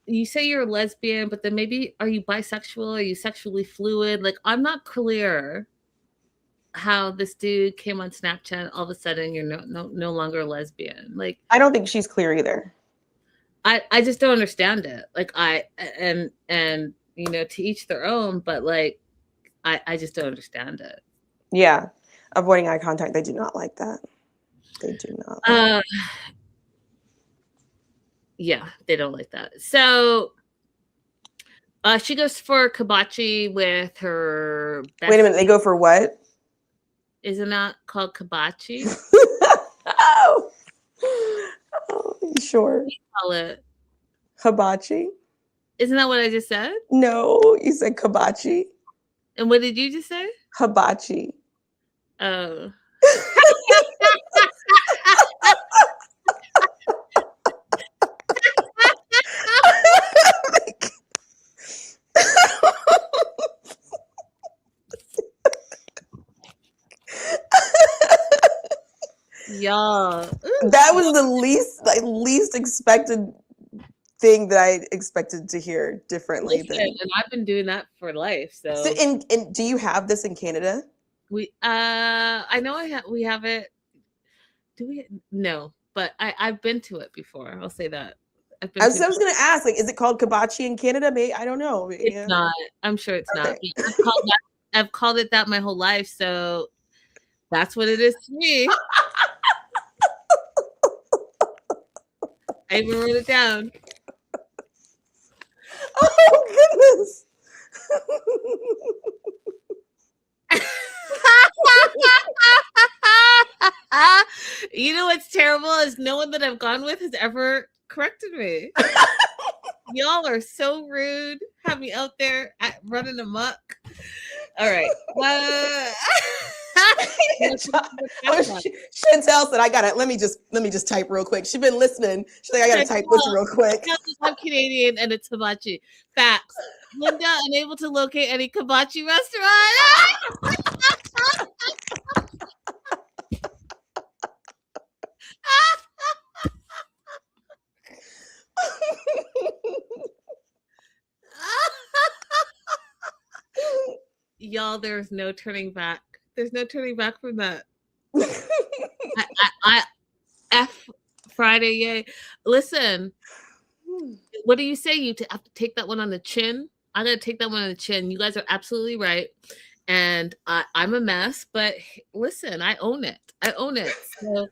you say you're a lesbian, but then maybe are you bisexual? Are you sexually fluid? Like, I'm not clear how this dude came on Snapchat. All of a sudden, you're no longer a lesbian. Like, I don't think she's clear either. I just don't understand it. Like, and you know, to each their own. But like, I just don't understand it. Yeah, avoiding eye contact. They do not like that. They do not. Like yeah, they don't like that. So she goes for kibachi with her best. Wait a minute, they go for what? Isn't that called kibachi? Oh, sure. You call it Hibachi? Isn't that what I just said? No, you said kibachi. And what did you just say? Hibachi. Oh. Y'all. That was the least expected thing that I expected to hear differently. Listen, and I've been doing that for life. So and do you have this in Canada? I know we have it. Do we? No, but I've been to it before. I'll say that. I was going to ask, like, is it called kibachi in Canada? Maybe, I don't know. It's not. I'm sure it's not. Okay. I've called it that my whole life, so that's what it is to me. I even wrote it down. Oh goodness. You know what's terrible is no one that I've gone with has ever corrected me. Y'all are so rude. Have me out there running amok. All right. Chantel said, "I gotta let me just type real quick." She's been listening. She's like, "I gotta type this real quick." I'm Canadian and it's hibachi. Facts. Linda unable to locate any hibachi restaurant. Y'all, there's no turning back. There's no turning back from that. I F Friday, yay. Listen, what do you say? You have to take that one on the chin? I gotta take that one on the chin. You guys are absolutely right. And I'm a mess, but listen, I own it. I own it. So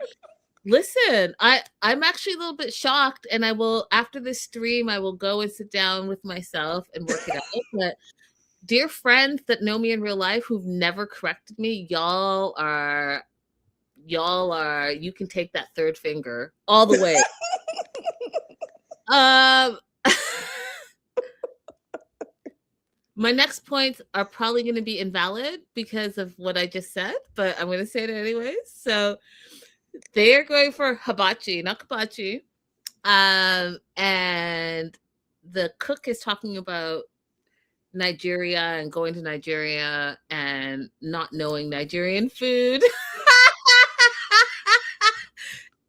listen, I'm actually a little bit shocked, and I will, after this stream, I will go and sit down with myself and work it out. But dear friends that know me in real life who've never corrected me, y'all are, you can take that third finger all the way. My next points are probably going to be invalid because of what I just said, but I'm going to say it anyways. So they are going for hibachi, not hibachi. And the cook is talking about Nigeria and going to Nigeria and not knowing Nigerian food.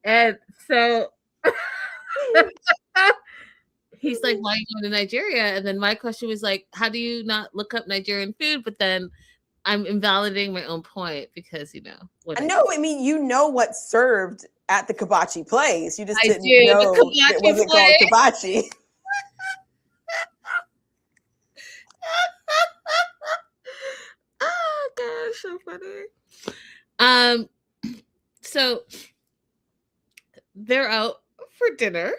And so he's like, why are you going to Nigeria? And then my question was like, how do you not look up Nigerian food? But then I'm invalidating my own point because, you know. I mean, you know what's served at the hibachi place. You just didn't know it wasn't called hibachi. Oh, gosh, so funny. So they're out for dinner.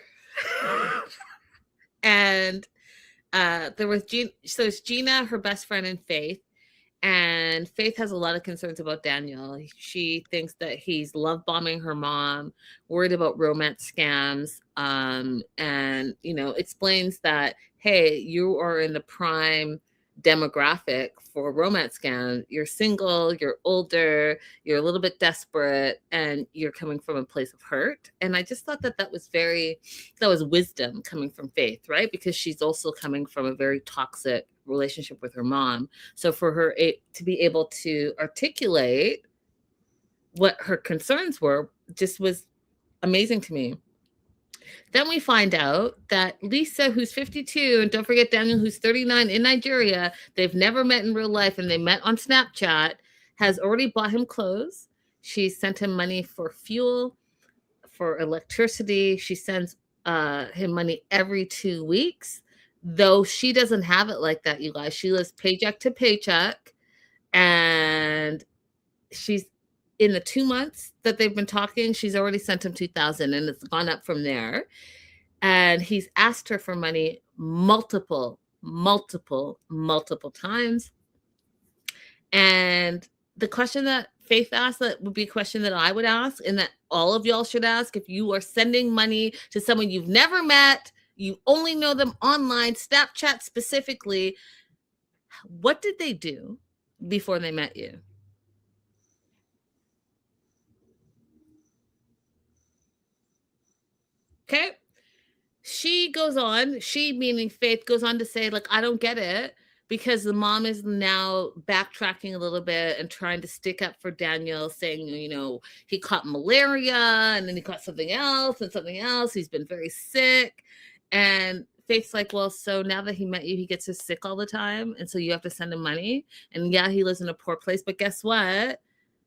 And there was so it's Gina, her best friend, and Faith. And Faith has a lot of concerns about Daniel. She thinks that he's love bombing her mom, worried about romance scams, and, you know, explains that, hey, you are in the prime demographic for romance scam. You're single, you're older, you're a little bit desperate, and you're coming from a place of hurt. And I just thought that that was wisdom coming from Faith, right? Because she's also coming from a very toxic relationship with her mom. So for her to be able to articulate what her concerns were just was amazing to me. Then we find out that Lisa, who's 52, and don't forget Daniel, who's 39, in Nigeria, they've never met in real life and they met on Snapchat, has already bought him clothes. She sent him money for fuel, for electricity. She sends him money every 2 weeks. Though she doesn't have it like that, you guys. She lives paycheck to paycheck. And she's, in the 2 months that they've been talking, she's already sent him $2,000, and it's gone up from there. And he's asked her for money multiple times. And the question that Faith asked, that would be a question that I would ask, and that all of y'all should ask, if you are sending money to someone you've never met, you only know them online, Snapchat specifically, what did they do before they met you? Okay. She goes on, she meaning Faith, goes on to say, like, I don't get it, because the mom is now backtracking a little bit and trying to stick up for Daniel, saying, you know, he caught malaria and then he caught something else and something else. He's been very sick. And Faith's like, well, so now that he met you, he gets sick all the time. And so you have to send him money. And yeah, he lives in a poor place. But guess what?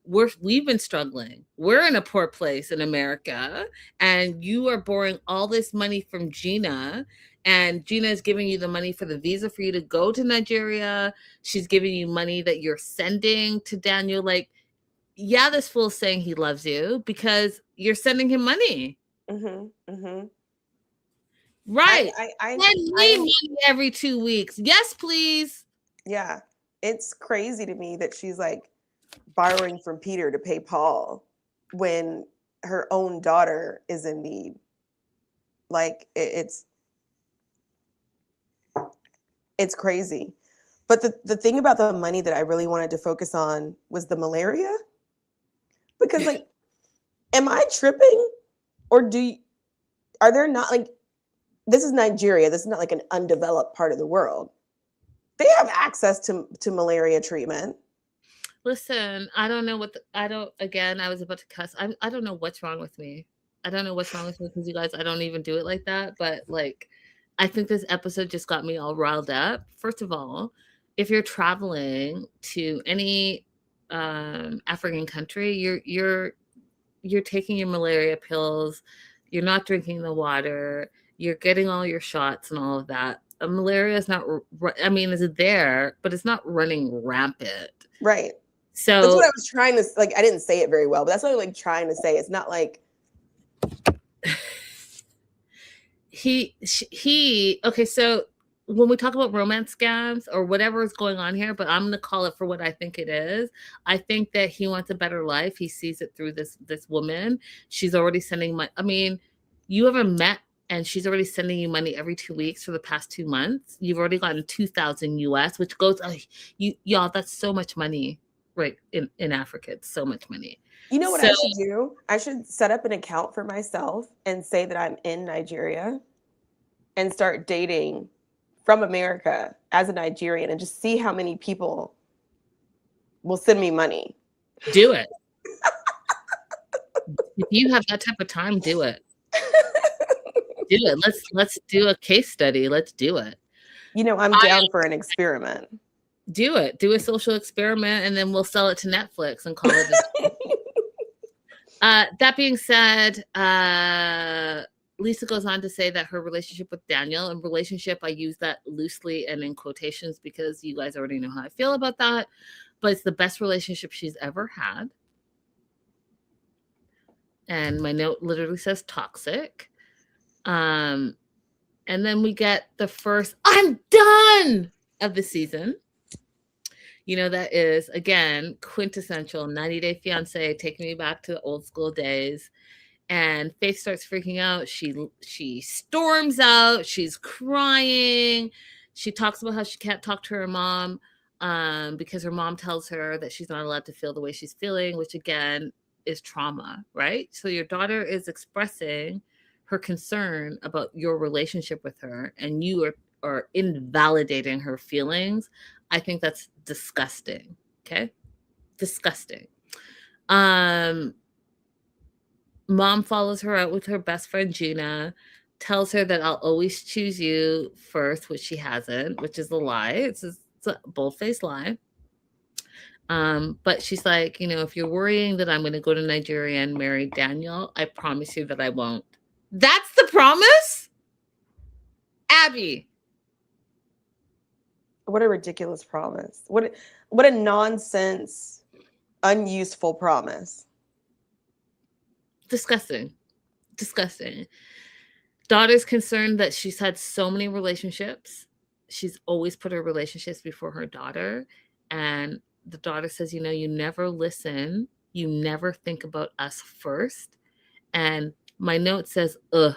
We've been struggling. We're in a poor place in America, and you are borrowing all this money from Gina, and Gina is giving you the money for the visa for you to go to Nigeria. She's giving you money that you're sending to Daniel. Like, yeah, this fool's saying he loves you because you're sending him money. Mm-hmm, mm-hmm. Right. Send me money every 2 weeks. Yes, please. Yeah. It's crazy to me that she's like borrowing from Peter to pay Paul when her own daughter is in need. Like it's crazy. But the thing about the money that I really wanted to focus on was the malaria. Because like, am I tripping? Or are there not like, this is Nigeria. This is not like an undeveloped part of the world. They have access to malaria treatment. Listen, I don't know again, I was about to cuss. I don't know what's wrong with me. I don't know what's wrong with me because you guys, I don't even do it like that. But like, I think this episode just got me all riled up. First of all, if you're traveling to any African country, you're taking your malaria pills, you're not drinking the water, you're getting all your shots and all of that. Malaria is not, I mean, is it there, but it's not running rampant. Right. So that's what I was trying to, like, I didn't say it very well, but that's what I'm like trying to say. It's not like okay, so when we talk about romance scams or whatever is going on here, but I'm going to call it for what I think it is. I think that he wants a better life. He sees it through this woman. She's already sending money. I mean, you ever met and she's already sending you money every 2 weeks for the past 2 months. You've already gotten 2,000 US, which goes, y'all, that's so much money, right? In Africa, it's so much money. You know what I should do? I should set up an account for myself and say that I'm in Nigeria and start dating from America as a Nigerian and just see how many people will send me money. Do it. If you have that type of time, do it. Do it. Let's do a case study. Let's do it. You know, I'm down for an experiment. Do it. Do a social experiment, and then we'll sell it to Netflix and call it. That being said, Lisa goes on to say that her relationship with Daniel, and relationship, I use that loosely and in quotations because you guys already know how I feel about that, but it's the best relationship she's ever had. And my note literally says toxic. And then we get the first "I'm done" of the season. You know, that is, again, quintessential 90 Day Fiance, taking me back to the old school days. And Faith starts freaking out. She storms out. She's crying. She talks about how she can't talk to her mom because her mom tells her that she's not allowed to feel the way she's feeling, which again is trauma, right? So your daughter is expressing her concern about your relationship with her, and you are invalidating her feelings. I think that's disgusting. Okay? Disgusting. Mom follows her out with her best friend Gina, tells her that I'll always choose you first, which she hasn't, which is a lie. It's a bold-faced lie. But she's like, you know, if you're worrying that I'm going to go to Nigeria and marry Daniel, I promise you that I won't. That's the promise? Abby. What a ridiculous promise. What a nonsense, unuseful promise. Disgusting. Disgusting. Daughter's concerned that she's had so many relationships. She's always put her relationships before her daughter. And the daughter says, you know, you never listen. You never think about us first. And my note says, the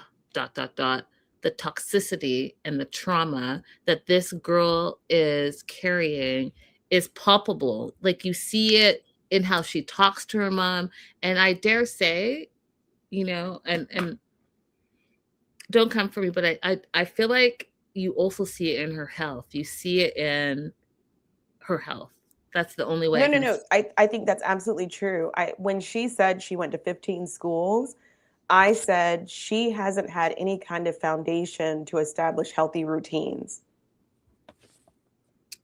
toxicity and the trauma that this girl is carrying is palpable. Like, you see it in how she talks to her mom. And I dare say, you know, and don't come for me, but I feel like you also see it in her health. You see it in her health. That's the only way. No. I think that's absolutely true. When she said she went to 15 schools, I said she hasn't had any kind of foundation to establish healthy routines.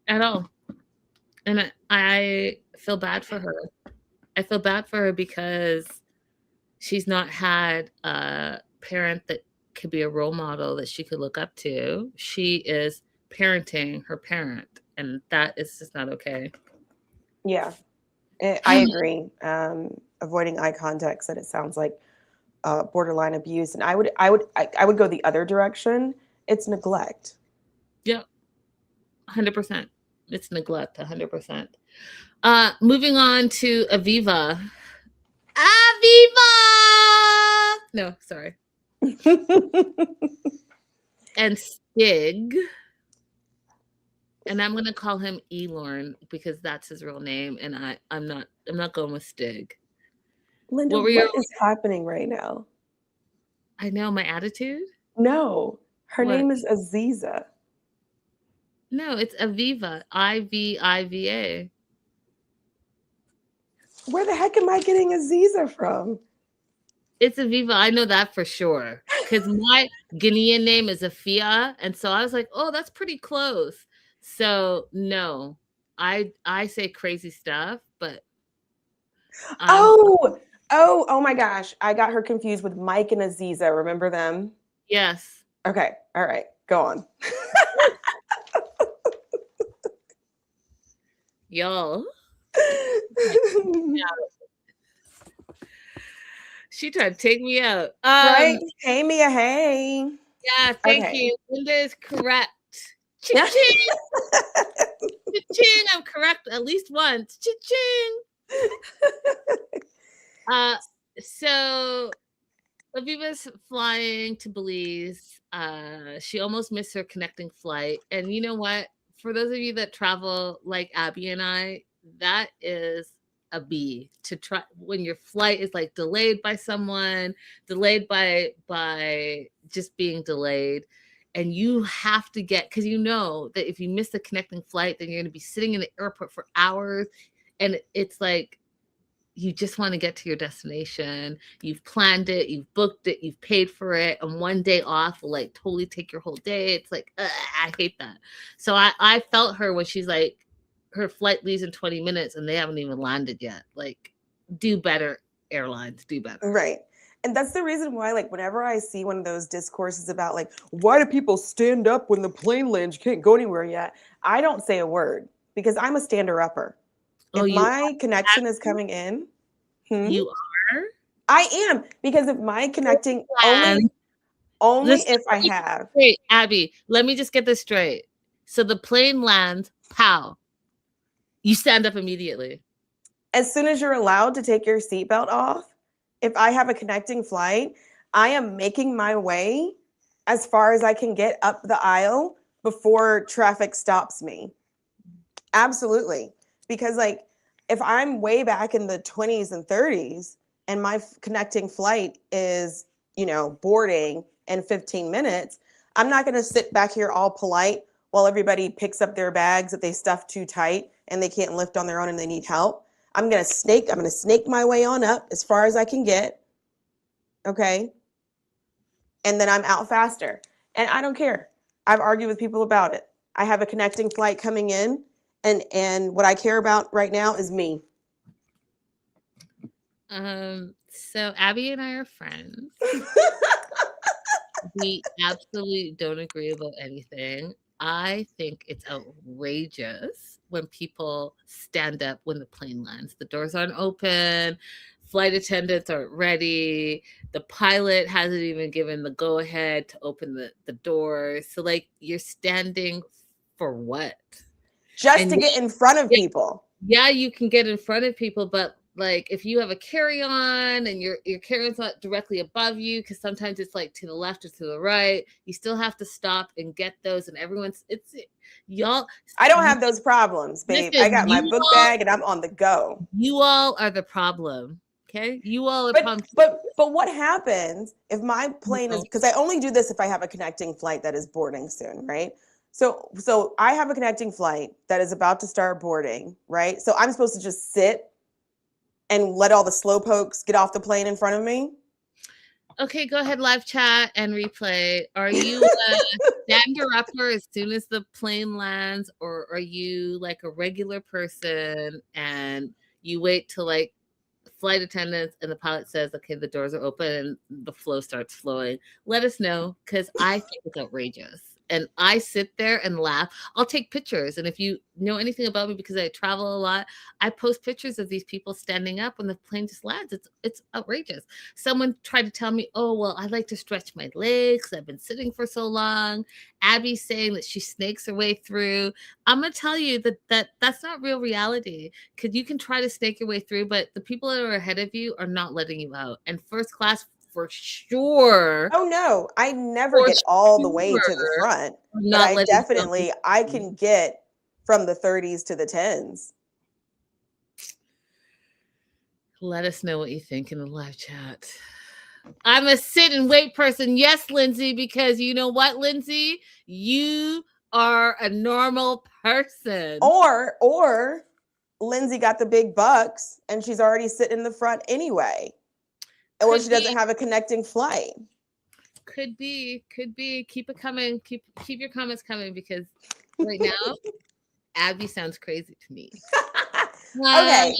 At all. And I feel bad for her. I feel bad for her because she's not had a parent that could be a role model that she could look up to. She is parenting her parent, and that is just not okay. Yeah, I agree. Avoiding eye contact said it sounds like borderline abuse, and I would go the other direction. It's neglect. Yeah, 100%. It's neglect, 100%. Moving on to Aviva. No, sorry. and Stig. And I'm gonna call him Elorn because that's his real name, and I'm not going with Stig. Linda, What were your? what is happening right now? I know my attitude. No, her What? name is Aziza. No, it's Aviva. Iviva. Where the heck am I getting Aziza from? It's Aviva. I know that for sure. Because my Ghanaian name is Afia. And so I was like, oh, that's pretty close. So no. I say crazy stuff, but I'm Oh my gosh. I got her confused with Mike and Aziza. Remember them? yes. Okay. All right. Go on. Y'all. She tried to take me out. Right? Hey, Mia. Hey. Yeah, thank Okay. you. Linda is correct. Cha-ching! Cha-ching! I'm correct at least once. Cha-ching! So Aviva's flying to Belize. She almost missed her connecting flight. And you know what? For those of you that travel like Abby and I, that is a B to try when your flight is like delayed by someone, delayed by just being delayed. And you have to get, because you know that if you miss the connecting flight, then you're going to be sitting in the airport for hours. And it's like, you just want to get to your destination. You've planned it, you've booked it, you've paid for it, and one day off will like totally take your whole day. It's like, I hate that. So I felt her when she's like, her flight leaves in 20 minutes and they haven't even landed yet. Like, do better, airlines, do better. Right. And that's the reason why, like, whenever I see one of those discourses about, like, why do people stand up when the plane lands? You can't go anywhere yet. I don't say a word because I'm a stander-upper. Oh, If you my connection is coming in, you are? I am, because if my connecting And only listen, if I have. wait, Abby, let me just get this straight. So the plane lands, pow. You stand up immediately. As soon as you're allowed to take your seatbelt off, if I have a connecting flight, I am making my way as far as I can get up the aisle before traffic stops me. Absolutely. Because, like, if I'm way back in the 20s and 30s and my connecting flight is, boarding in 15 minutes, I'm not going to sit back here all polite while everybody picks up their bags that they stuffed too tight and they can't lift on their own and they need help. I'm going to snake my way on up as far as I can get. Okay? And then I'm out faster. And I don't care. I've argued with people about it. I have a connecting flight coming in, and what I care about right now is me. So Abby and I are friends. We absolutely don't agree about anything. I think it's outrageous when people stand up when the plane lands. The doors aren't open, flight attendants aren't ready, the pilot hasn't even given the go ahead to open the doors. So, like, you're standing for what? Just to get in front of people. Yeah, you can get in front of people, but like if you have a carry-on and your carry-on's not directly above you, because sometimes it's like to the left or to the right, you still have to stop and get those. And it's y'all. I don't have those problems, babe. Listen, I got my book bag and I'm on the go. You all are the problem. Okay, you all are but, problem. But what happens if my plane is, because I only do this if I have a connecting flight that is boarding soon, right? So I have a connecting flight that is about to start boarding, right? So I'm supposed to just sit and let all the slowpokes get off the plane in front of me? Okay, go ahead, live chat and replay. Are you a stander-upper as soon as the plane lands, or are you like a regular person and you wait till like flight attendants and the pilot says, okay, the doors are open and the flow starts flowing? Let us know, because I think it's outrageous. And I sit there and laugh. I'll take pictures. And if you know anything about me, because I travel a lot, I post pictures of these people standing up when the plane just lands. It's outrageous. Someone tried to tell me, oh, well, I like to stretch my legs. I've been sitting for so long. Abby's saying that she snakes her way through. I'm going to tell you that's not real reality, because you can try to snake your way through, but the people that are ahead of you are not letting you out. And first class for sure. Oh no, I never For get all the way to the sure. front, I'm but not I letting definitely I can get from the 30s to the 10s. Let us know what you think in the live chat. I'm a sit and wait person. Yes, Lindsay, because you know what, Lindsay? You are a normal person. Or Lindsay got the big bucks and she's already sitting in the front anyway. Or she doesn't have a connecting flight. Could be. Keep it coming. Keep your comments coming, because right now, Abby sounds crazy to me. Okay.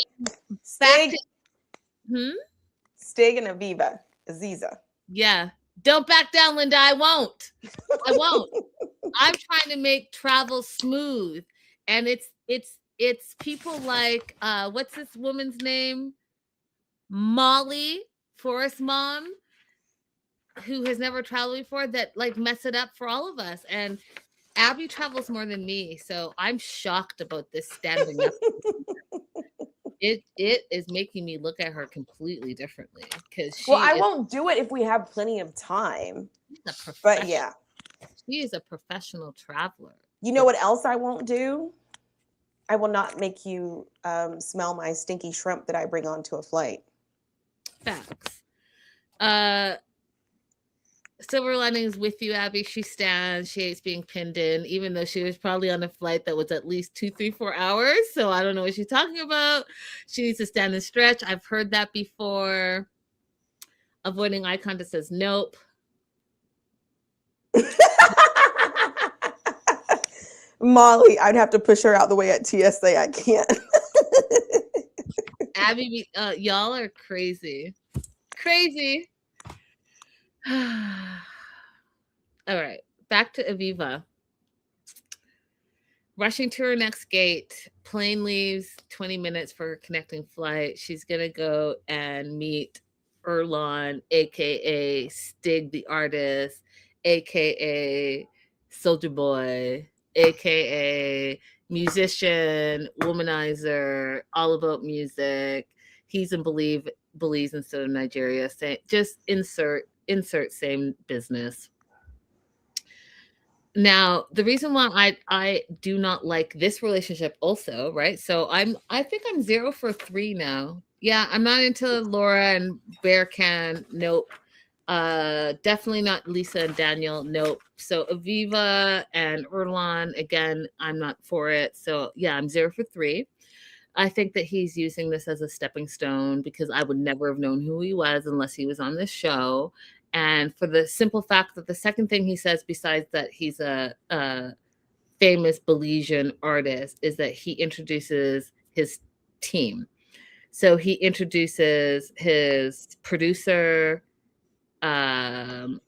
Back to Stig and Aziza. Yeah. Don't back down, Linda. I won't. I'm trying to make travel smooth. And it's people like what's this woman's name? Molly, Forest Mom, who has never traveled before, that like mess it up for all of us. And Abby travels more than me, so I'm shocked about this standing up. It is making me look at her completely differently, because I won't do it if we have plenty of time. But yeah, she is a professional traveler. You know what else I won't do? I will not make you smell my stinky shrimp that I bring onto a flight. Facts. Silver linings with you, Abby. She stands. She hates being pinned in, even though she was probably on a flight that was at least 2, 3, 4 hours. So I don't know what she's talking about. She needs to stand and stretch. I've heard that before. Avoiding eye contact says nope. Molly, I'd have to push her out the way at TSA. I can't. Abby, y'all are crazy. Crazy. All right, back to Aviva. Rushing to her next gate. Plane leaves 20 minutes for her connecting flight. She's going to go and meet Erlon, a.k.a. Stig the artist, a.k.a. Soldier Boy, a.k.a. musician, womanizer, all about music. He's in Belize instead of Nigeria. Just insert same business. Now, the reason why I do not like this relationship also, right? So I think I'm 0 for 3 now. Yeah, I'm not into Laura and Bearcan. Nope. Definitely not Lisa and Daniel. Nope. So Aviva and Erlon, again, I'm not for it. So yeah, I'm 0 for 3. I think that he's using this as a stepping stone, because I would never have known who he was unless he was on this show. And for the simple fact that the second thing he says, besides that he's a famous Belizean artist, is that he introduces his team. So he introduces his producer, Perf,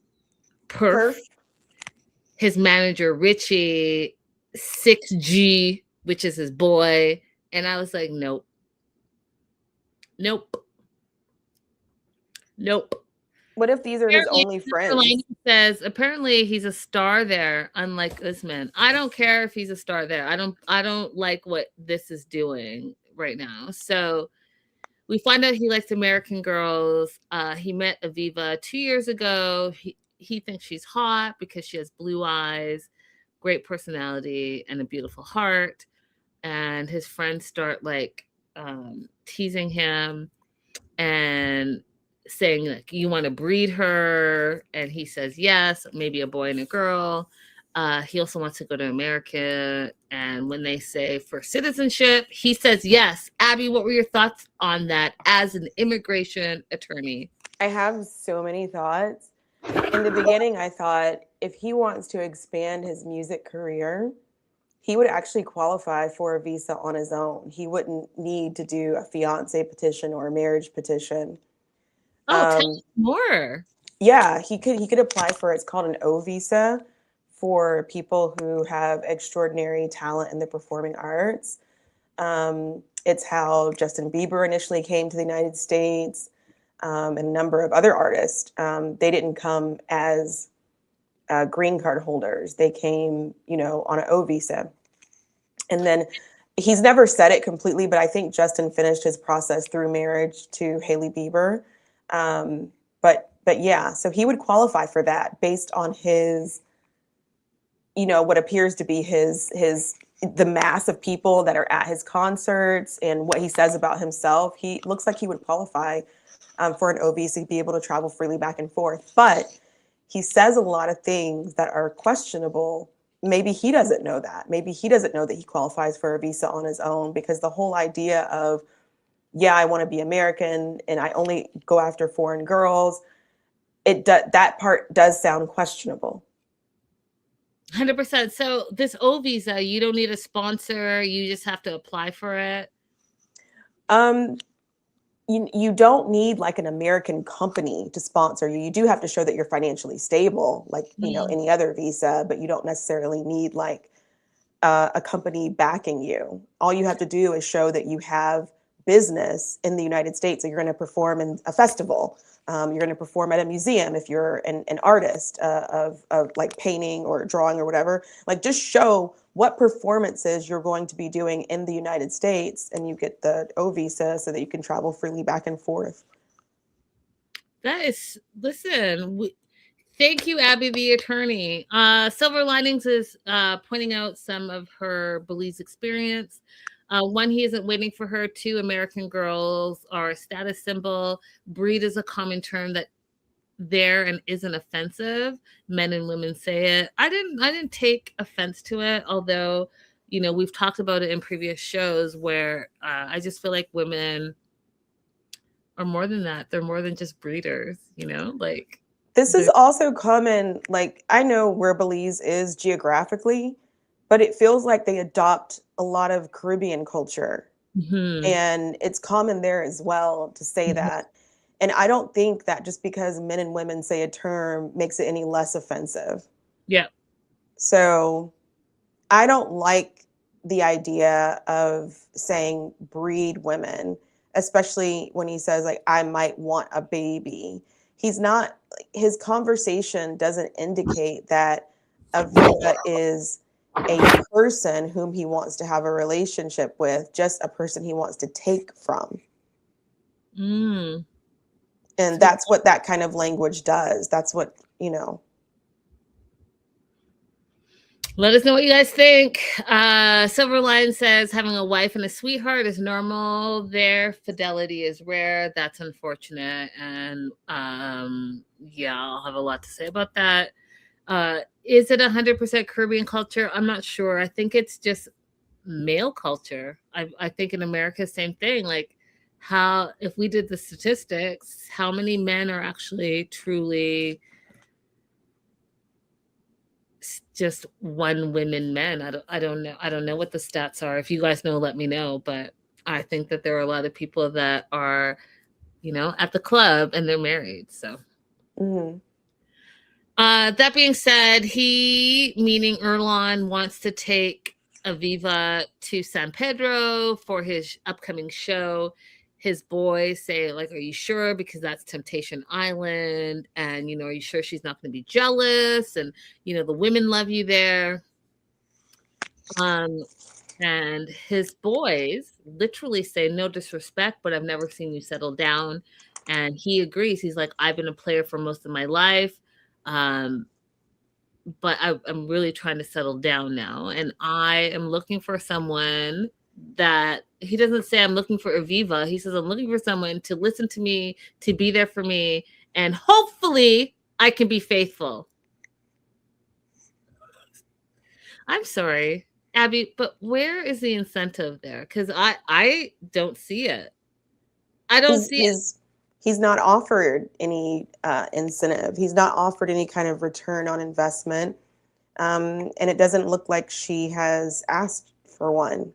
his manager, Richie, 6G, which is his boy. And I was like, nope. What if these are his only friends? Says apparently he's a star there, unlike Usman. I don't care if he's a star there. I don't like what this is doing right now. So we find out he likes American girls. He met Aviva 2 years ago. He thinks she's hot because she has blue eyes, great personality, and a beautiful heart. And his friends start like teasing him and saying, like, you want to breed her? And he says yes, maybe a boy and a girl. He also wants to go to America. And when they say for citizenship, he says yes. Abby, what were your thoughts on that as an immigration attorney? I have so many thoughts. In the beginning, I thought if he wants to expand his music career, he would actually qualify for a visa on his own. He wouldn't need to do a fiance petition or a marriage petition. Oh, tell me more. Yeah, he could apply for, it's called an O visa, for people who have extraordinary talent in the performing arts. It's how Justin Bieber initially came to the United States, and a number of other artists. They didn't come as green card holders. They came, on an O visa. And then he's never said it completely, but I think Justin finished his process through marriage to Hailey Bieber. But But yeah, so he would qualify for that based on his, what appears to be the mass of people that are at his concerts and what he says about himself. He looks like he would qualify for an OV, so he'd be able to travel freely back and forth. But he says a lot of things that are questionable. Maybe he doesn't know that. Maybe he doesn't know that he qualifies for a visa on his own, because the whole idea of, yeah, I want to be American and I only go after foreign girls, that part does sound questionable. 100%. So this O visa, you don't need a sponsor. You just have to apply for it. You don't need like an American company to sponsor you. You do have to show that you're financially stable, like, any other visa, but you don't necessarily need like a company backing you. All you have to do is show that you have business in the United States. So you're going to perform in a festival. You're going to perform at a museum if you're an artist of like painting or drawing or whatever. Like, just show what performances you're going to be doing in the United States, and you get the O visa so that you can travel freely back and forth. Thank you, Abby, the attorney. Silver Linings is pointing out some of her Belize experience. One, he isn't waiting for her. Two, American girls are a status symbol. Breed is a common term that there and isn't offensive. Men and women say it. I didn't take offense to it, although, we've talked about it in previous shows where I just feel like women are more than that. They're more than just breeders, like. This is also common, like, I know where Belize is geographically, but it feels like they adopt a lot of Caribbean culture. Mm-hmm. And it's common there as well to say that. And I don't think that just because men and women say a term makes it any less offensive. Yeah. So I don't like the idea of saying breed women, especially when he says, like, I might want a baby. His conversation doesn't indicate that Aviva is a person whom he wants to have a relationship with, just a person he wants to take from. Mm. And that's what that kind of language does. That's what, Let us know what you guys think. Silverline says having a wife and a sweetheart is normal. Their fidelity is rare. That's unfortunate. And yeah, I'll have a lot to say about that. Is it 100% Caribbean culture? I'm not sure. I think it's just male culture. I think in America, same thing. Like, if we did the statistics, how many men are actually truly just one women men? I don't know. I don't know what the stats are. If you guys know, let me know. But I think that there are a lot of people that are, at the club and they're married. So. Mm-hmm. That being said, he, meaning Erlon, wants to take Aviva to San Pedro for his upcoming show. His boys say, like, are you sure? Because that's Temptation Island. And, are you sure she's not going to be jealous? And, the women love you there. And his boys literally say, no disrespect, but I've never seen you settle down. And he agrees. He's like, I've been a player for most of my life. But I'm really trying to settle down now. And I am looking for someone that, he doesn't say I'm looking for Aviva. He says, I'm looking for someone to listen to me, to be there for me. And hopefully I can be faithful. I'm sorry, Abby, but where is the incentive there? Because I don't see it. I don't see it. He's not offered any incentive. He's not offered any kind of return on investment. And it doesn't look like she has asked for one.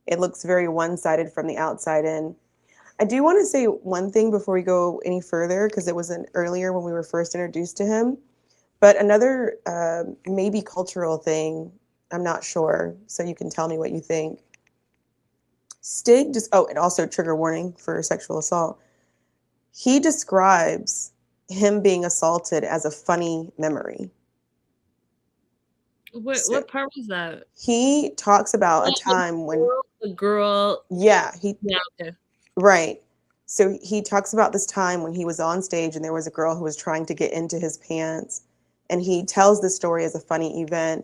It looks very one-sided from the outside in. I do want to say one thing before we go any further, because it wasn't earlier when we were first introduced to him. But another maybe cultural thing, I'm not sure, so you can tell me what you think. Stig and also trigger warning for sexual assault. He describes him being assaulted as a funny memory. What part was that? He talks about a time when the girl. Yeah, Yeah, okay. Right. So he talks about this time when he was on stage and there was a girl who was trying to get into his pants. And he tells the story as a funny event.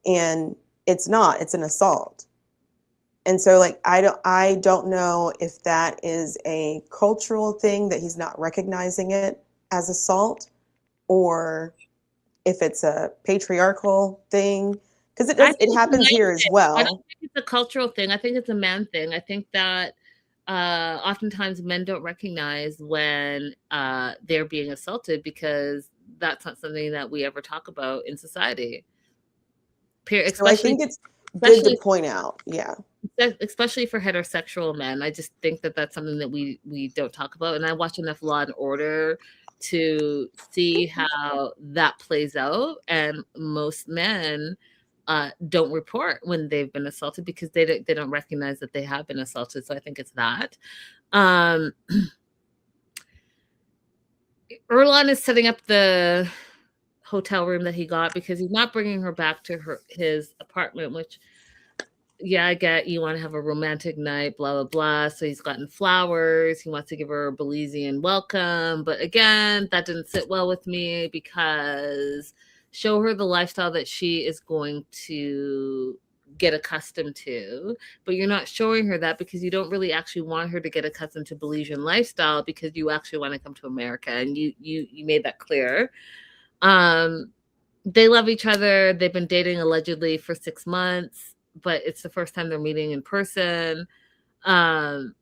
And it's not, it's an assault. And so like I don't know if that is a cultural thing that he's not recognizing it as assault, or if it's a patriarchal thing, because it happens here as well. I don't think it's a cultural thing. I think it's a man thing. I think that oftentimes men don't recognize when they're being assaulted because that's not something that we ever talk about in society. So I think it's good to point out, yeah. Especially for heterosexual men. I just think that that's something that we don't talk about. And I watch enough Law and Order to see how that plays out. And most men don't report when they've been assaulted because they don't recognize that they have been assaulted. So I think it's that. Erlon is setting up the hotel room that he got because he's not bringing her back to his apartment, which, yeah, I get you want to have a romantic night, blah, blah, blah. So he's gotten flowers. He wants to give her a Belizean welcome. But again, that didn't sit well with me because show her the lifestyle that she is going to get accustomed to. But you're not showing her that because you don't really actually want her to get accustomed to Belizean lifestyle because you actually want to come to America. And you made that clear. They love each other. They've been dating allegedly for 6 months. But it's the first time they're meeting in person. And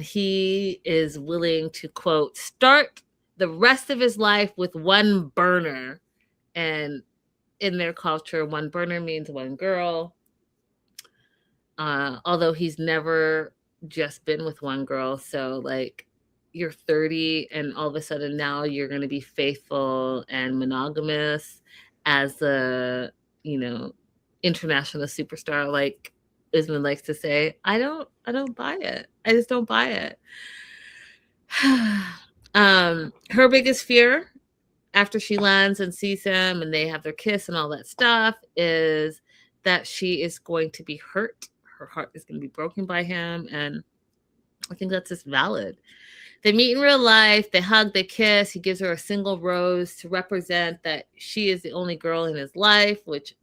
he is willing to, quote, start the rest of his life with one burner. And in their culture, one burner means one girl. Although he's never just been with one girl. So, like, you're 30 and all of a sudden now you're going to be faithful and monogamous as a, international superstar, like Isman likes to say. I don't buy it. I just don't buy it. Her biggest fear after she lands and sees him and they have their kiss and all that stuff is that she is going to be hurt. Her heart is going to be broken by him. And I think that's just valid. They meet in real life, they hug, they kiss. He gives her a single rose to represent that she is the only girl in his life, which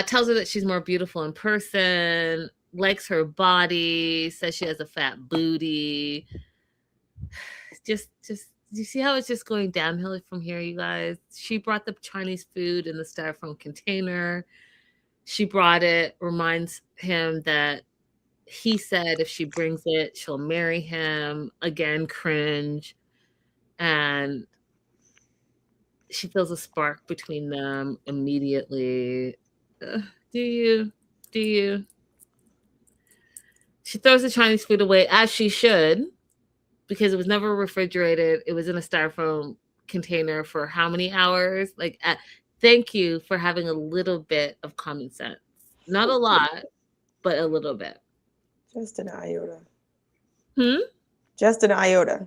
tells her that she's more beautiful in person, likes her body, says she has a fat booty. Just you see how it's just going downhill from here, you guys? She brought the Chinese food in the styrofoam container. She brought it, reminds him that he said if she brings it, she'll marry him. Again, cringe. And she feels a spark between them immediately. Do you? She throws the Chinese food away, as she should, because it was never refrigerated. It was in a styrofoam container for how many hours? Like, thank you for having a little bit of common sense. Not a lot, but a little bit. Just an iota. Just an iota.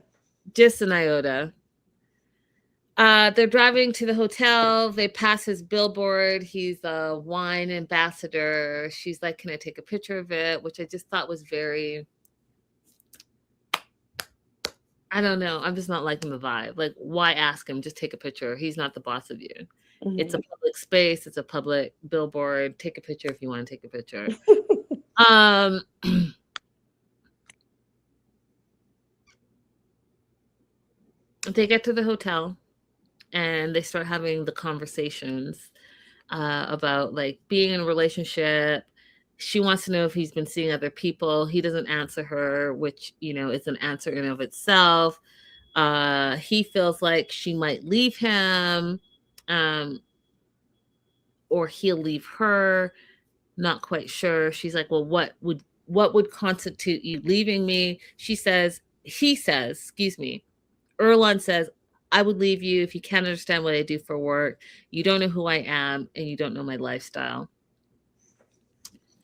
They're driving to the hotel. They pass his billboard. He's a wine ambassador. She's like, can I take a picture of it? Which I just thought was very, I don't know. I'm just not liking the vibe. Like, why ask him? Just take a picture. He's not the boss of you. Mm-hmm. It's a public space. It's a public billboard. Take a picture if you want to take a picture. They get to the hotel and they start having the conversations about like being in a relationship. She wants to know if he's been seeing other people. He doesn't answer her, which, is an answer in and of itself. He feels like she might leave him, or he'll leave her. Not quite sure. She's like, well, what would constitute you leaving me? He says, Erlon says, I would leave you if you can't understand what I do for work. You don't know who I am and you don't know my lifestyle.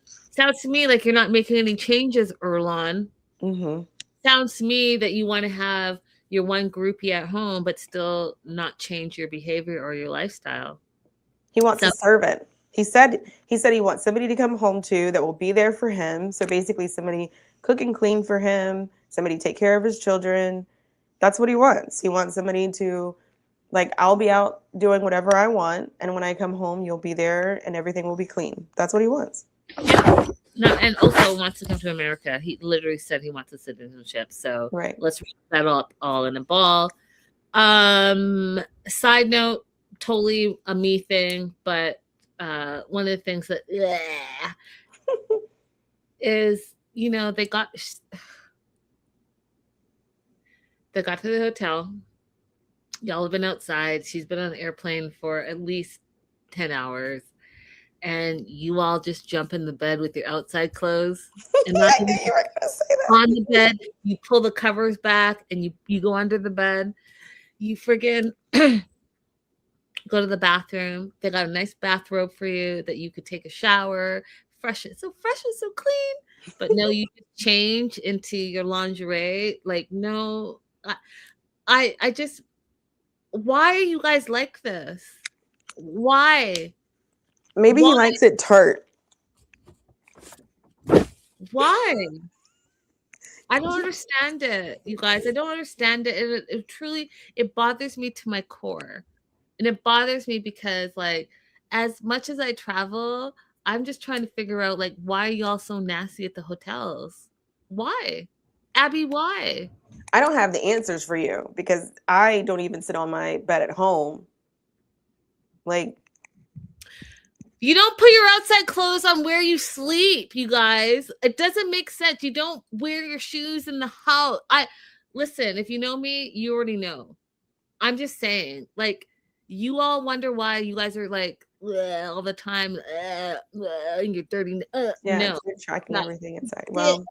Sounds to me like you're not making any changes, Erlon. Mm-hmm. Sounds to me that you want to have your one groupie at home, but still not change your behavior or your lifestyle. He wants a servant. He said he wants somebody to come home to that will be there for him. So basically somebody cook and clean for him, somebody take care of his children. That's what he wants. He wants somebody to, like, I'll be out doing whatever I want, and when I come home, you'll be there and everything will be clean. That's what he wants. Yeah. No, and also wants to come to America. He literally said he wants a citizenship. So Right. let's wrap that up all in a ball. Side note, totally a me thing, but one of the things that is, they got to the hotel. Y'all have been outside. She's been on an airplane for at least 10 hours. And you all just jump in the bed with your outside clothes. And not I knew you were going to say that. on the bed, you pull the covers back and you go under the bed. You friggin' go to the bathroom. They got a nice bathrobe for you that you could take a shower. Fresh and so clean. But no, you change into your lingerie. Like, no, I just, why are you guys like this? Why? Maybe he likes it tart. Why? I don't understand it, you guys. I don't understand it. It truly, it bothers me to my core. And it bothers me because, like, as much as I travel, I'm just trying to figure out, like, why are y'all so nasty at the hotels? Why? Abby, why? I don't have the answers for you because I don't even sit on my bed at home. Like, you don't put your outside clothes on where you sleep, you guys. It doesn't make sense. You don't wear your shoes in the house. Listen, if you know me, you already know. I'm just saying, like, you all wonder why you guys are like all the time and you're dirty. yeah, No, you're tracking not. everything inside. Well,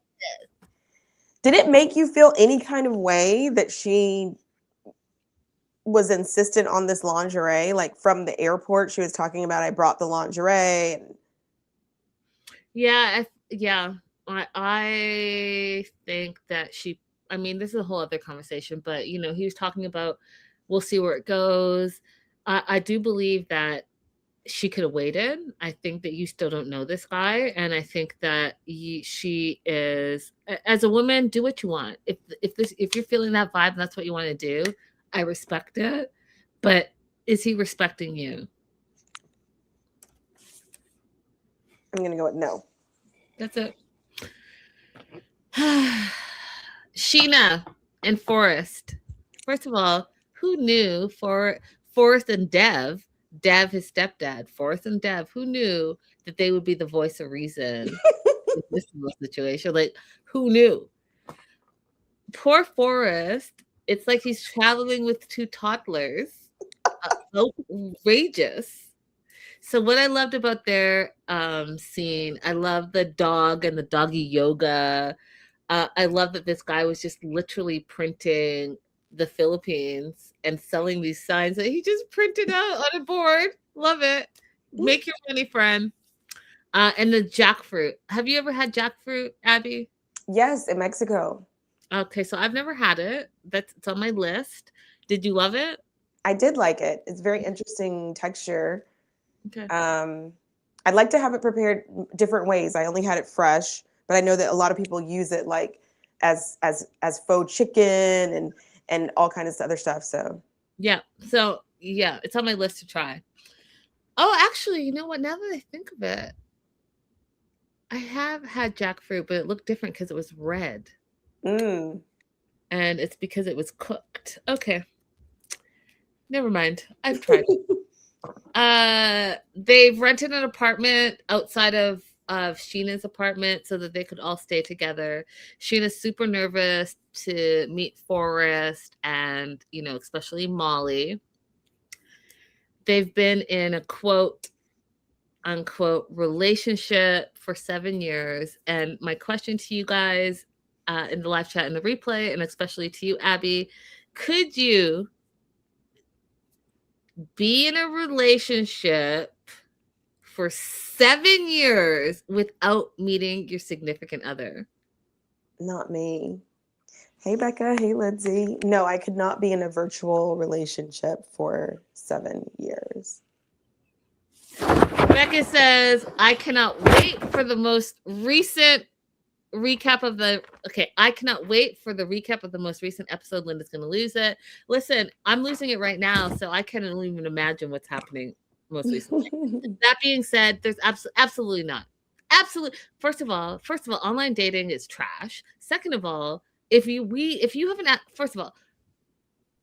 did it make you feel any kind of way that she was insistent on this lingerie? Like, from the airport, she was talking about, I brought the lingerie. And Yeah, I think that I mean, this is a whole other conversation, but he was talking about, we'll see where it goes. I do believe that she could have waited. I think that you still don't know this guy, and I think that she is, as a woman, do what you want. If you're feeling that vibe and that's what you want to do, I respect it. But is he respecting you? I'm gonna go with no. That's it. Sheena and Forrest. First of all, who knew Forrest and Dev, his stepdad, Forrest and Dev, who knew that they would be the voice of reason in this situation? Like, who knew? Poor Forrest. It's like he's traveling with two toddlers. Outrageous. So what I loved about their scene, I love the dog and the doggy yoga. I love that this guy was just literally printing the Philippines and selling these signs that he just printed out on a board. Love it. Make your money, friend. And the jackfruit. Have you ever had jackfruit, Abby? Yes, in Mexico. Okay, so I've never had it. It's on my list. Did you love it? I did like it. It's very interesting texture. Okay. I'd like to have it prepared different ways. I only had it fresh, but I know that a lot of people use it like as faux chicken and all kinds of other stuff. So yeah, it's on my list to try. Oh, actually, you know what? Now that I think of it, I have had jackfruit, but it looked different because it was red. Mm. And it's because it was cooked. Okay. Never mind. I've tried. They've rented an apartment outside of Sheena's apartment so that they could all stay together. Sheena's super nervous to meet Forrest and, especially Molly. They've been in a quote unquote relationship for 7 years. And my question to you guys in the live chat and the replay, and especially to you, Abby, could you be in a relationship for 7 years without meeting your significant other? Not me. Hey, Becca. Hey, Lindsay. No, I could not be in a virtual relationship for 7 years. Rebecca says, I cannot wait for the most recent recap of the I cannot wait for the recap of the most recent episode. Linda's gonna lose it. Listen, I'm losing it right now, so I can't even imagine what's happening most recently. That being said, there's absolutely not. Absolutely. First of all, online dating is trash. Second of all, if you have an first of all,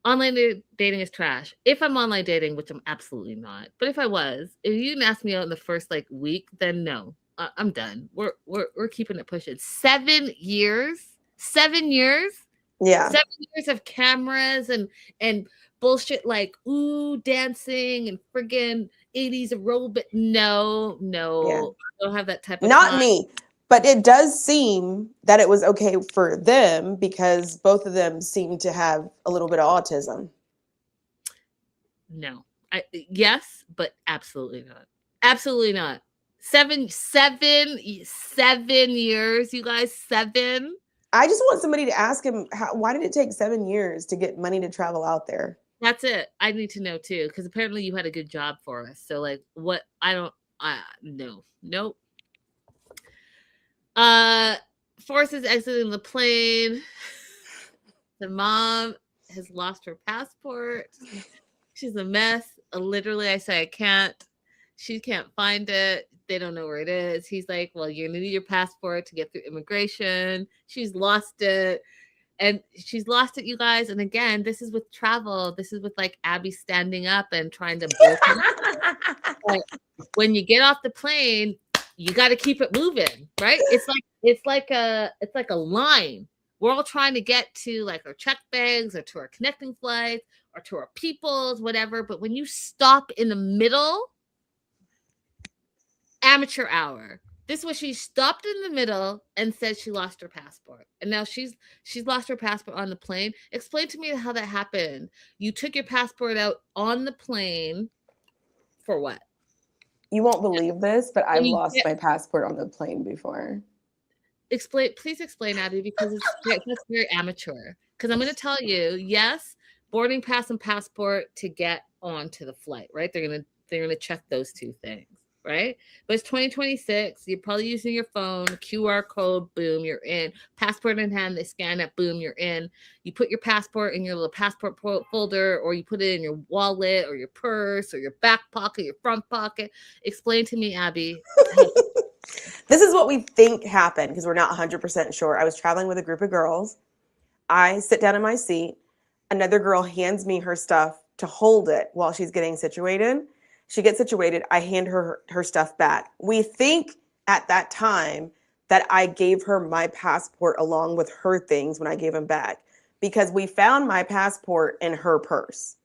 online dating is trash. If I'm online dating, which I'm absolutely not, but if I was, if you didn't ask me out in the first like week, then no, I'm done. We're keeping it pushing. 7 years, 7 years, Yeah. 7 years of cameras and bullshit like dancing and friggin' 80s aerobic. No, Yeah. I don't have that type of Not time. me, but it does seem that it was okay for them because both of them seem to have a little bit of autism. No, yes, but absolutely not. Absolutely not. 7 years, you guys. 7. I just want somebody to ask him, why did it take 7 years to get money to travel out there? That's it. I need to know too, because apparently you had a good job for us. So like, what? No, nope. Forrest is exiting the plane. The mom has lost her passport. She's a mess. Literally, I say I can't. She can't find it. They don't know where it is. He's like, well, you're gonna need your passport to get through immigration. She's lost it. And she's lost it, you guys. And again, this is with travel. This is with like Abby standing up and trying to book. When you get off the plane, you got to keep it moving, right? It's like a line. We're all trying to get to like our check bags or to our connecting flights or to our peoples, whatever. But when you stop in the middle, amateur hour. This was she stopped in the middle and said she lost her passport. And now she's lost her passport on the plane. Explain to me how that happened. You took your passport out on the plane for what? You won't believe this, but I've lost my passport on the plane before. Please explain, Abby, because that's very amateur. Because I'm going to tell you, yes, boarding pass and passport to get onto the flight, right? They're gonna check those two things, right? But it's 2026. You're probably using your phone, QR code, boom, you're in. Passport in hand, they scan it, boom, you're in. You put your passport in your little passport folder, or you put it in your wallet, or your purse, or your back pocket, your front pocket. Explain to me, Abby. This is what we think happened because we're not 100% sure. I was traveling with a group of girls. I sit down in my seat. Another girl hands me her stuff to hold it while she's getting situated. She gets situated. I hand her stuff back. We think at that time that I gave her my passport along with her things when I gave them back because we found my passport in her purse.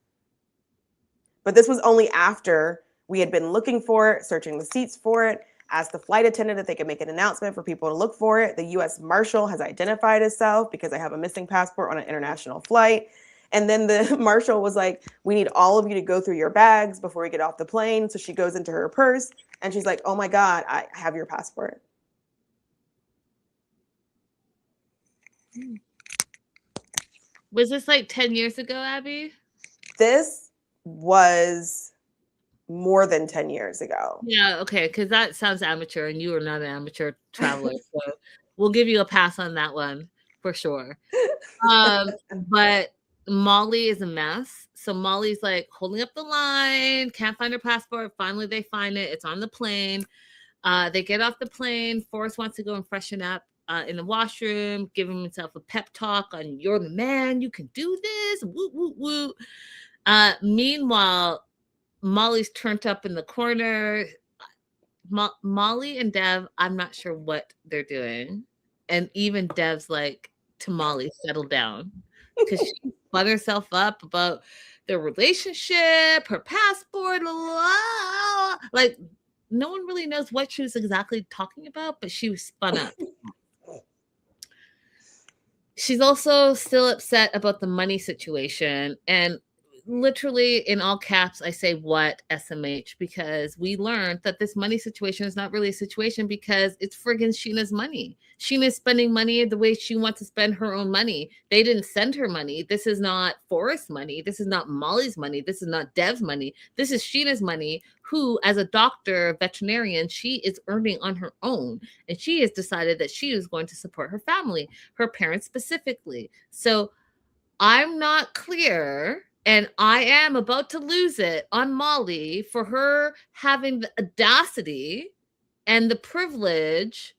But this was only after we had been looking for it, searching the seats for it, asked the flight attendant if they could make an announcement for people to look for it. The U.S. Marshal has identified itself because I have a missing passport on an international flight. And then the marshal was like, we need all of you to go through your bags before we get off the plane. So she goes into her purse and she's like, oh my God, I have your passport. Was this like 10 years ago, Abby? This was more than 10 years ago. Yeah, okay, because that sounds amateur, and you are not an amateur traveler, so we'll give you a pass on that one for sure. But Molly is a mess. So Molly's like holding up the line, can't find her passport. Finally, they find it. It's on the plane. They get off the plane. Forrest wants to go and freshen up in the washroom, give himself a pep talk on "You're the man, you can do this." Woo woo woo. Meanwhile, Molly's turned up in the corner. Molly and Dev, I'm not sure what they're doing. And even Dev's like to Molly, settle down. Because she spun herself up about their relationship, her passport, like no one really knows what she was exactly talking about, but she was spun up. She's also still upset about the money situation. And literally in all caps, I say what SMH because we learned that this money situation is not really a situation because it's friggin' Sheena's money. Sheena's spending money the way she wants to spend her own money. They didn't send her money. This is not Forrest's money. This is not Molly's money. This is not Dev's money. This is Sheena's money, who, as a doctor, veterinarian, she is earning on her own. And she has decided that she is going to support her family, her parents specifically. So I'm not clear, and I am about to lose it on Molly for her having the audacity and the privilege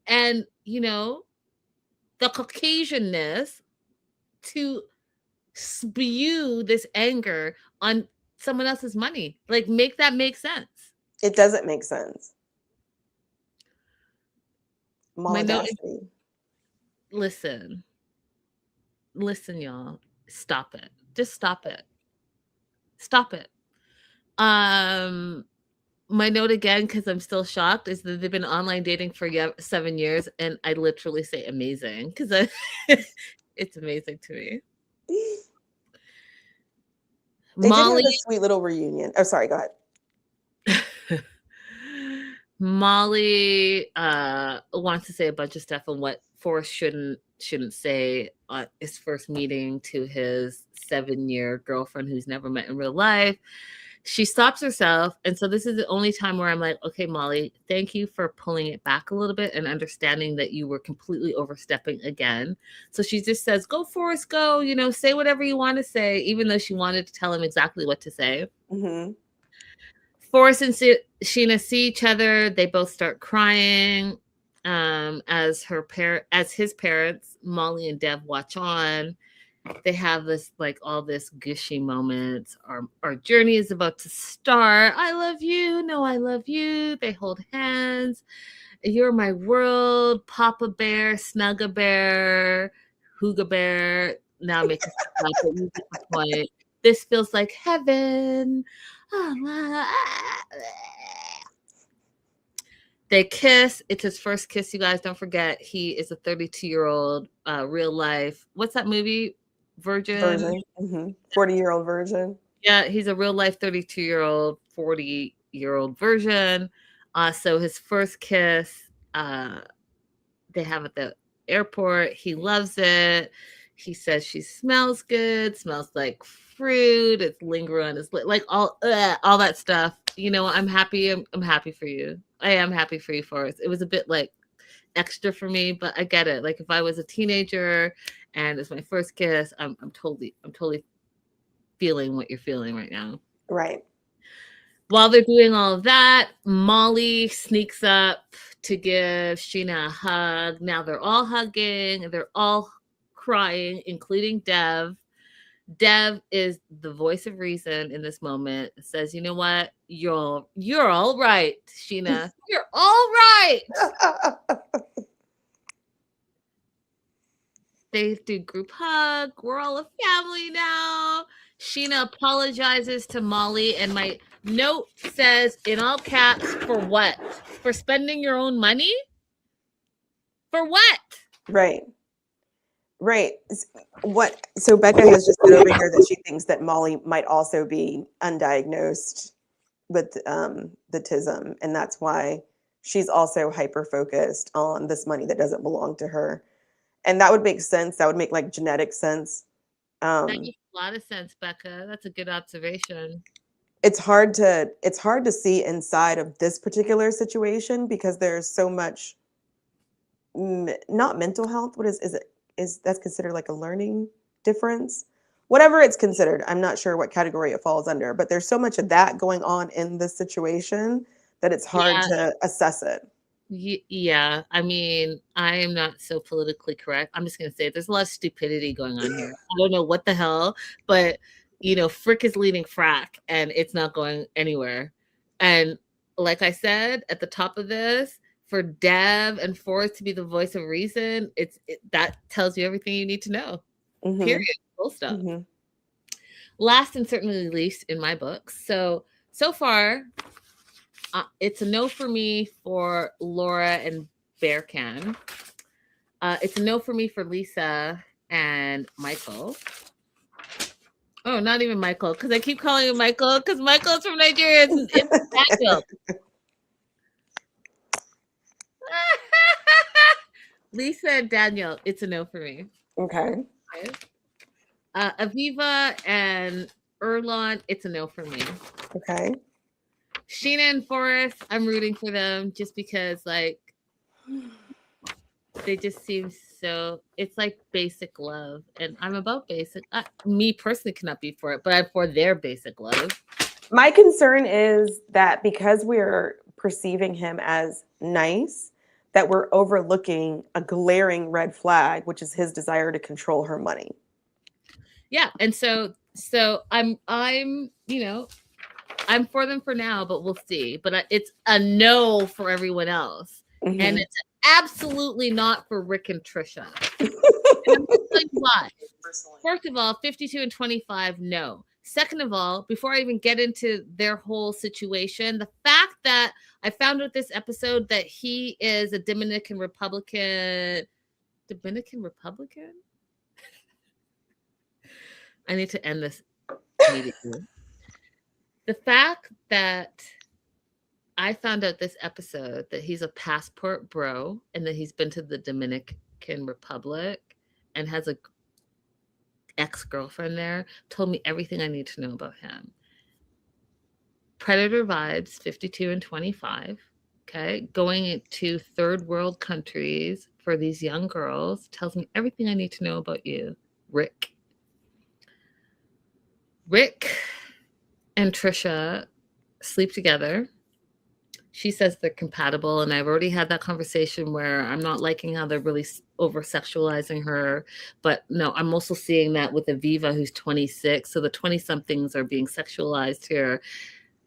and, the Caucasianness to spew this anger on someone else's money. Like, make that make sense. It doesn't make sense. My note, Maladacity. listen, y'all. Stop it. Just stop it. Stop it. My note again, because I'm still shocked, is that they've been online dating for 7 years, and I literally say amazing because it's amazing to me. They Molly, did have a sweet little reunion. Oh, sorry, go ahead. Molly wants to say a bunch of stuff on what Forrest shouldn't say on his first meeting to his 7-year girlfriend who's never met in real life. She stops herself. And so this is the only time where I'm like, okay, Molly, thank you for pulling it back a little bit and understanding that you were completely overstepping again. So she just says, go, Forrest, go, say whatever you want to say, even though she wanted to tell him exactly what to say. Mm-hmm. Forrest and Sheena see each other. They both start crying as his parents, Molly and Dev, watch on. They have this all this gushy moments. Our journey is about to start. I love you. No, I love you. They hold hands. You're my world. Papa Bear, Snugga Bear, Hooga Bear. Now I'm making stuff up, but you get the point. This feels like heaven. They kiss. It's his first kiss, you guys. Don't forget, he is a 32-year-old real life. What's that movie? Virgin. Mm-hmm. 40-year-old virgin. Yeah, he's a real life 32-year-old, 40-year-old virgin. So his first kiss, they have at the airport. He loves it. He says she smells good, smells like fruit. It's lingering on his lip, like all that stuff. I'm happy. I'm happy for you. I am happy for you, Forrest. It was a bit extra for me, but I get it. Like if I was a teenager and it's my first kiss, I'm totally feeling what you're feeling right now. Right. While they're doing all of that, Molly sneaks up to give Sheena a hug. Now they're all hugging, they're all crying, including Dev. Dev is the voice of reason in this moment. It says, you know what? You're all right, Sheena. You're all right. They do group hug. We're all a family now. Sheena apologizes to Molly, and my note says in all caps, for what? For spending your own money? For what? Right. So Becca has just said over here that she thinks that Molly might also be undiagnosed with the TISM, and that's why she's also hyper focused on this money that doesn't belong to her. And that would make sense. That would make genetic sense. That makes a lot of sense, Becca. That's a good observation. It's hard to see inside of this particular situation because there's so much not mental health. What is it? Is that's considered like a learning difference? Whatever it's considered, I'm not sure what category it falls under, but there's so much of that going on in this situation that it's hard to assess it. Yeah, I mean, I am not so politically correct. I'm just going to say there's a lot of stupidity going on here. I don't know what the hell, but Frick is leading frack and it's not going anywhere. And like I said at the top of this, for Dev and Forrest to be the voice of reason, that tells you everything you need to know. Mm-hmm. Period. Full stop. Mm-hmm. Last and certainly least in my books. So far, it's a no for me for Laura and Bearcan. It's a no for me for Lisa and Michael. Oh, not even Michael, because I keep calling him Michael, because Michael's from Nigeria. It's Daniel. Lisa and Daniel, it's a no for me. Okay. Aviva and Erlon, it's a no for me. Okay. Sheena and Forrest, I'm rooting for them just because, like, they just seem so. It's like basic love, and I'm about basic. Me personally cannot be for it, but I'm for their basic love. My concern is that because we're perceiving him as nice, that we're overlooking a glaring red flag, which is his desire to control her money. Yeah, and so I'm I'm for them for now, but we'll see. But it's a no for everyone else, and it's absolutely not for Rick and Trisha. And I'm gonna tell you why. First of all, 52 and 25, no. Second of all, before I even get into their whole situation, the fact that I found out this episode that he is a Dominican Republican. I need to end this immediately. The fact that I found out this episode that he's a passport bro and that he's been to the Dominican Republic and has a ex-girlfriend there told me everything I need to know about him. Predator vibes, 52 and 25. Okay. Going to third world countries for these young girls tells me everything I need to know about you, Rick. Rick and Trisha sleep together. She says they're compatible, and I've already had that conversation where I'm not liking how they're really over-sexualizing her. But no, I'm also seeing that with Aviva, who's 26. So the 20-somethings are being sexualized here.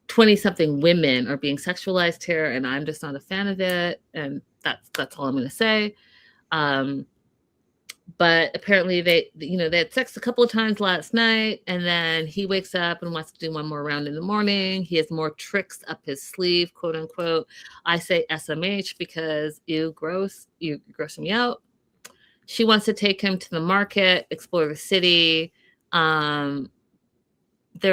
20-something women are being sexualized here, and I'm just not a fan of it. And that's all I'm going to say. But apparently they had sex a couple of times last night, and then he wakes up and wants to do one more round in the morning. He has more tricks up his sleeve, quote unquote. I say SMH because you grossing me out. She wants to take him to the market, explore the city. They're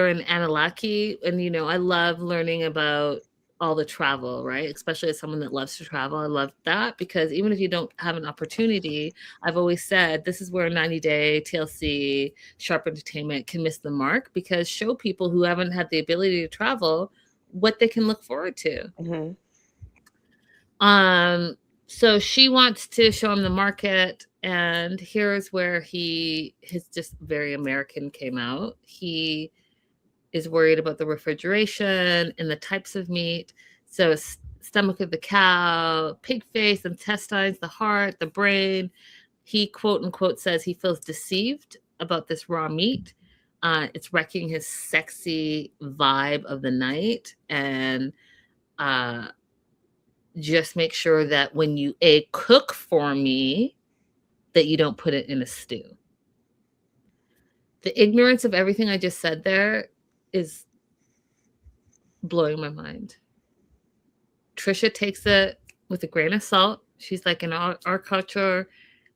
in Analaki, and I love learning about all the travel, right? Especially as someone that loves to travel. I love that because even if you don't have an opportunity, I've always said this is where 90-day TLC Sharp Entertainment can miss the mark, because show people who haven't had the ability to travel what they can look forward to. So she wants to show him the market, and here's where his just very American came out. He is worried about the refrigeration and the types of meat. So stomach of the cow, pig face, intestines, the heart, the brain. He quote unquote says he feels deceived about this raw meat. It's wrecking his sexy vibe of the night. And just make sure that when you cook for me, that you don't put it in a stew. The ignorance of everything I just said there is blowing my mind. Trisha takes it with a grain of salt. She's like, in our culture,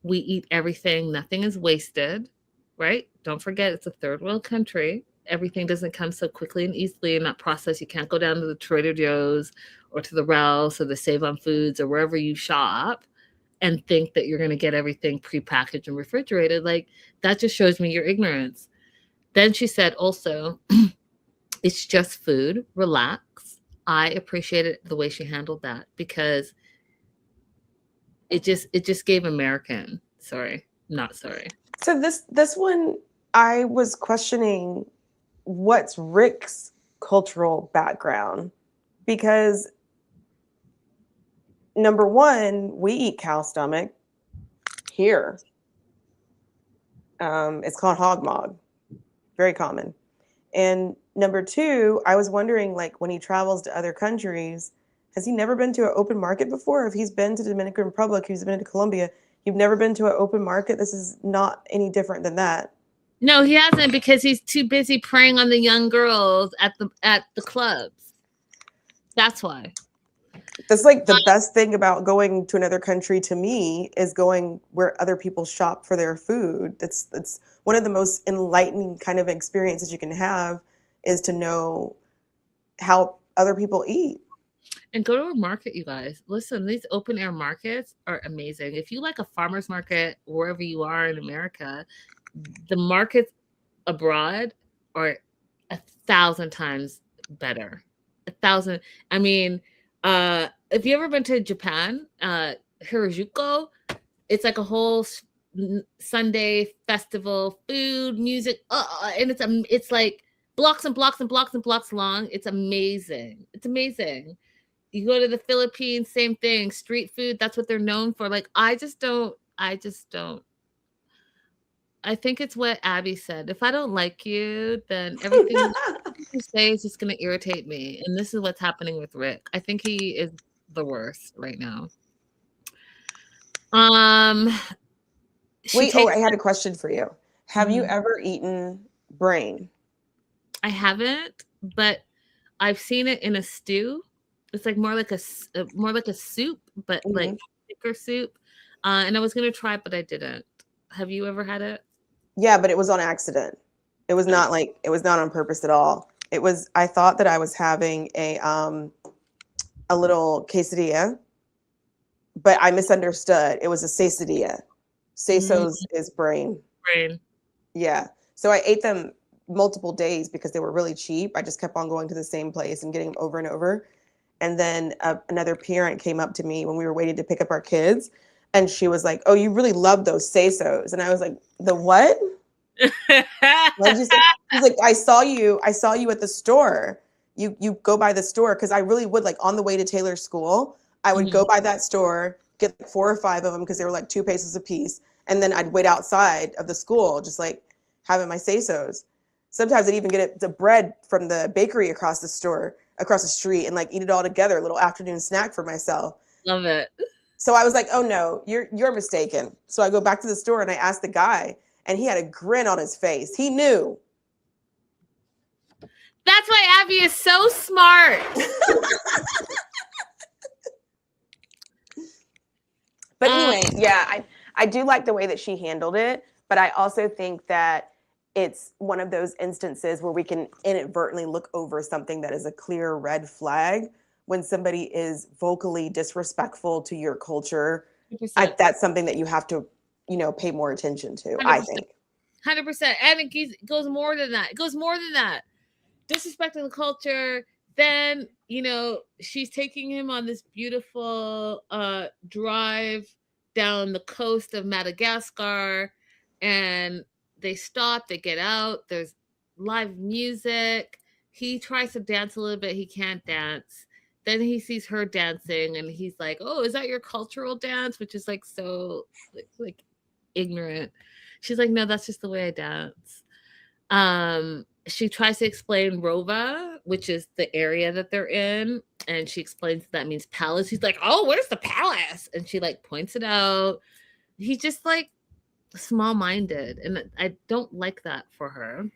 we eat everything. Nothing is wasted, right? Don't forget, it's a third world country. Everything doesn't come so quickly and easily in that process. You can't go down to the Trader Joe's or to the Ralph's or the Save on Foods or wherever you shop and think that you're going to get everything prepackaged and refrigerated. Like, that just shows me your ignorance. Then she said also, it's just food. Relax. I appreciated the way she handled that because it just gave American. Sorry, not sorry. So this one, I was questioning what's Rick's cultural background, because number one, we eat cow stomach here. It's called hog mog, very common. And number two, I was wondering, like, when he travels to other countries, has he never been to an open market before? If he's been to the Dominican Republic, he's been to Colombia, you've never been to an open market? This is not any different than that. No, he hasn't, because he's too busy preying on the young girls at the clubs. That's why. That's like the best thing about going to another country to me is going where other people shop for their food. It's one of the most enlightening kind of experiences you can have is to know how other people eat. And go to a market, you guys. Listen, these open air markets are amazing. If you like a farmer's market wherever you are in America, the markets abroad are 1,000 times better. 1,000. I mean, if you ever been to Japan, Harajuku, it's like a whole Sunday festival, food, music, and it's like blocks and blocks and blocks and blocks long. It's amazing. It's amazing. You go to the Philippines, same thing. Street food, that's what they're known for. Like, I just don't. I think it's what Abby said. If I don't like you, then everything you say is just going to irritate me. And this is what's happening with Rick. I think he is the worst right now. Wait, I had a question for you. Have you ever eaten brain? I haven't, but I've seen it in a stew. It's like more like a soup, but like thicker soup. And I was gonna try it, but I didn't. Have you ever had it? Yeah, but it was on accident. It was not on purpose at all. I thought that I was having a little quesadilla, but I misunderstood. It was a quesadilla. Quesos is brain. Brain. Yeah. So I ate them multiple days because they were really cheap. I just kept on going to the same place and getting them over and over. And then another parent came up to me when we were waiting to pick up our kids. And she was like, "Oh, you really love those quesos." And I was like, "The what?" She's like, I saw you at the store. You go by the store, because I really would, like, on the way to Taylor's school, I would go by that store, get like 4 or 5 of them because they were like 2 pesos a piece. And then I'd wait outside of the school, just like having my quesos. Sometimes I'd even get the bread from the bakery across the street, and like eat it all together, a little afternoon snack for myself. Love it. So I was like, "Oh no, you're mistaken." So I go back to the store and I asked the guy, and he had a grin on his face. He knew. That's why Abby is so smart. But anyway, yeah, I do like the way that she handled it, but I also think that it's one of those instances where we can inadvertently look over something that is a clear red flag when somebody is vocally disrespectful to your culture. That's something that you have to, pay more attention to, 100%. I think. 100%. And it goes more than that. It goes more than that. Disrespecting the culture. Then, she's taking him on this beautiful drive down the coast of Madagascar, and they stop, they get out, there's live music. He tries to dance a little bit, he can't dance. Then he sees her dancing and he's like, "Oh, is that your cultural dance?" Which is like so like ignorant. She's like, "No, that's just the way I dance." She tries to explain Rova, which is the area that they're in, and she explains that means palace. He's like, "Oh, where's the palace?" And she like points it out. He's just like small-minded, and I don't like that for her.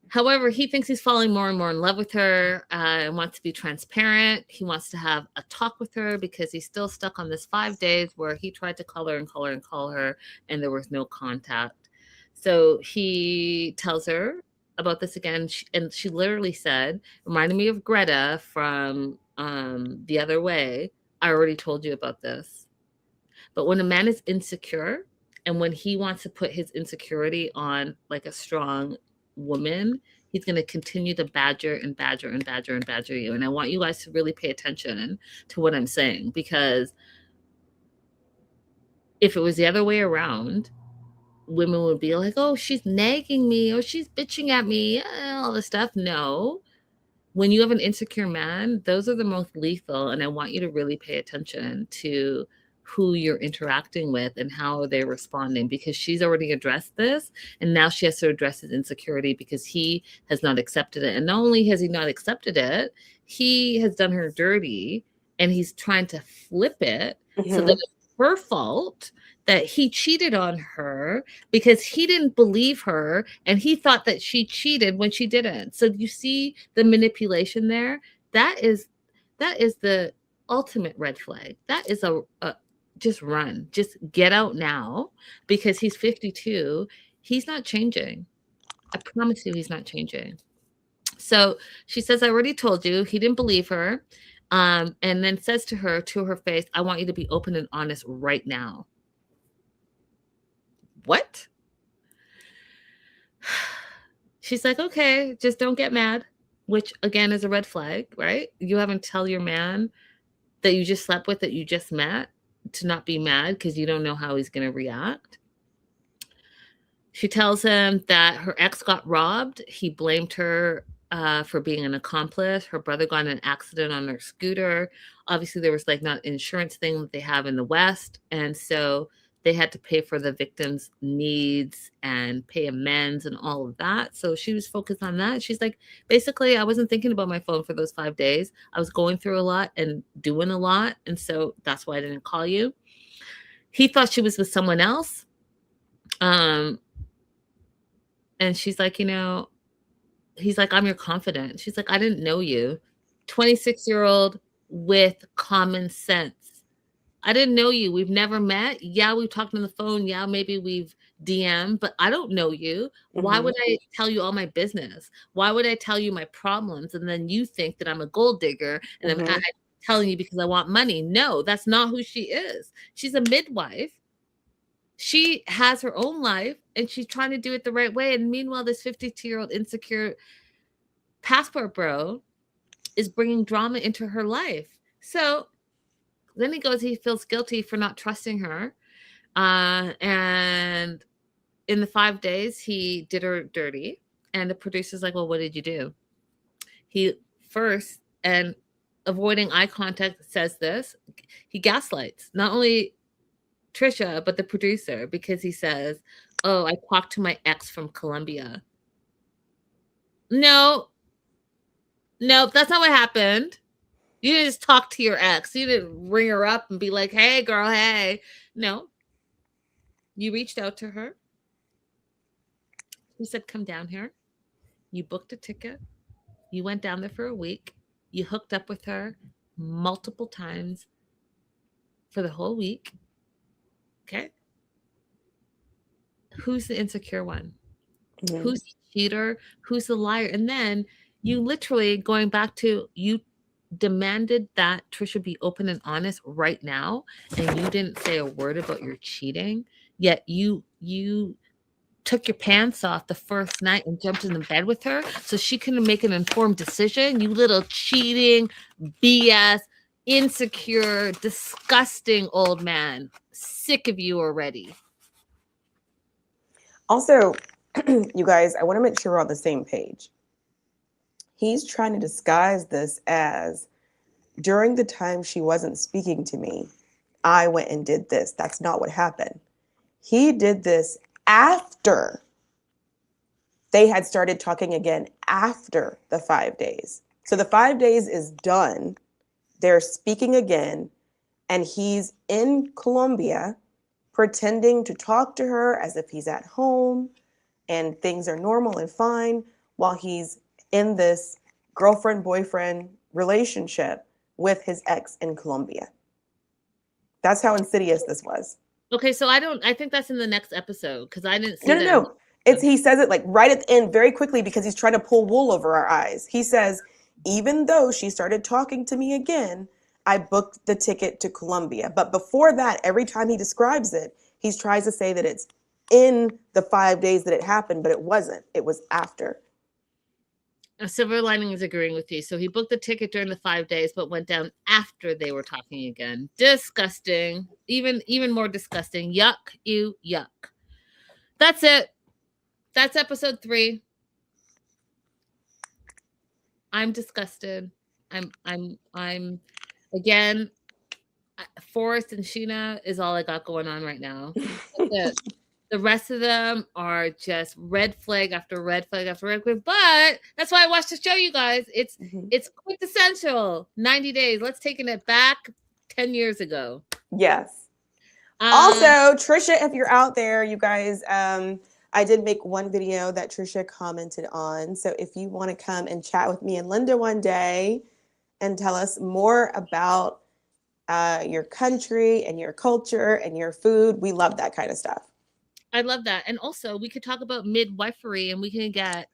However, he thinks he's falling more and more in love with her and wants to be transparent. He wants to have a talk with her because he's still stuck on this 5 days where he tried to call her and call her and call her, and there was no contact. So he tells her about this again, and she literally said, reminded me of Greta from The Other Way. "I already told you about this." But when a man is insecure, and when he wants to put his insecurity on like a strong woman, he's going to continue to badger and badger and badger and badger you. And I want you guys to really pay attention to what I'm saying, because if it was the other way around, women would be like, "Oh, she's nagging me," or "She's bitching at me," all this stuff. No. When you have an insecure man, those are the most lethal. And I want you to really pay attention to who you're interacting with and how they're responding, because she's already addressed this. And now she has to address his insecurity because he has not accepted it. And not only has he not accepted it, he has done her dirty, and he's trying to flip it so that it's her fault that he cheated on her because he didn't believe her and he thought that she cheated when she didn't. So you see the manipulation there? That is That is the ultimate red flag. That is a just run. Just get out now, because he's 52. He's not changing. I promise you he's not changing. So she says, I already told you. He didn't believe her. And then says to her face, I want you to be open and honest right now. What? She's like, okay, just don't get mad, which again is a red flag, right? You haven't tell your man that you just slept with, that you just met, to not be mad because you don't know how he's going to react. She tells him that her ex got robbed. He blamed her for being an accomplice. Her brother got in an accident on their scooter. Obviously, there was like not an insurance thing that they have in the West. And so they had to pay for the victim's needs and pay amends and all of that. So she was focused on that. She's like, basically, I wasn't thinking about my phone for those 5 days. I was going through a lot and doing a lot. And so that's why I didn't call you. He thought she was with someone else. And she's like, he's like, I'm your confidant. She's like, I didn't know you. 26-year-old with common sense. I didn't know you. We've never met. Yeah, we've talked on the phone. Yeah, maybe we've DM'd, but I don't know you. Why would I tell you all my business? Why would I tell you my problems? And then you think that I'm a gold digger and I'm telling you because I want money. No, that's not who she is. She's a midwife. She has her own life and she's trying to do it the right way. And meanwhile, this 52-year-old insecure passport bro is bringing drama into her life. So then he feels guilty for not trusting her. And in the 5 days, he did her dirty. And the producer's like, well, what did you do? He first, and avoiding eye contact, says this. He gaslights not only Trisha, but the producer, because he says, oh, I talked to my ex from Colombia. No, that's not what happened. You didn't just talk to your ex. You didn't ring her up and be like, hey, girl, hey. No. You reached out to her. You said, come down here. You booked a ticket. You went down there for a week. You hooked up with her multiple times for the whole week. Okay. Who's the insecure one? Who's the cheater? Who's the liar? And then you literally, going back to, you demanded that Trisha be open and honest right now, and you didn't say a word about your cheating, yet you took your pants off the first night and jumped in the bed with her so she couldn't make an informed decision. You little cheating, BS, insecure, disgusting old man. Sick of you already. Also, you guys, I want to make sure we're on the same page. He's trying to disguise this as, during the time she wasn't speaking to me, I went and did this. That's not what happened. He did this after they had started talking again, after the 5 days. So the 5 days is done. They're speaking again, and he's in Colombia pretending to talk to her as if he's at home and things are normal and fine, while he's in this girlfriend-boyfriend relationship with his ex in Colombia. That's how insidious this was. Okay, so I think that's in the next episode, because I didn't see that. No. He says it like right at the end very quickly because he's trying to pull wool over our eyes. He says, even though she started talking to me again, I booked the ticket to Colombia. But before that, every time he describes it, he tries to say that it's in the 5 days that it happened, but it wasn't. It was after. A silver lining is agreeing with you. So he booked the ticket during the 5 days, but went down after they were talking again. Disgusting. Even more disgusting. Yuck, yuck. That's it. That's episode 3. I'm disgusted. I'm again, Forrest and Sheena is all I got going on right now. The rest of them are just red flag after red flag after red flag. But that's why I watched the show, you guys. It's quintessential 90 days. Let's take it back 10 years ago. Yes. Also, Trisha, if you're out there, you guys, I did make one video that Trisha commented on. So if you want to come and chat with me and Linda one day and tell us more about your country and your culture and your food. We love that kind of stuff. I love that. And also we could talk about midwifery, and we can get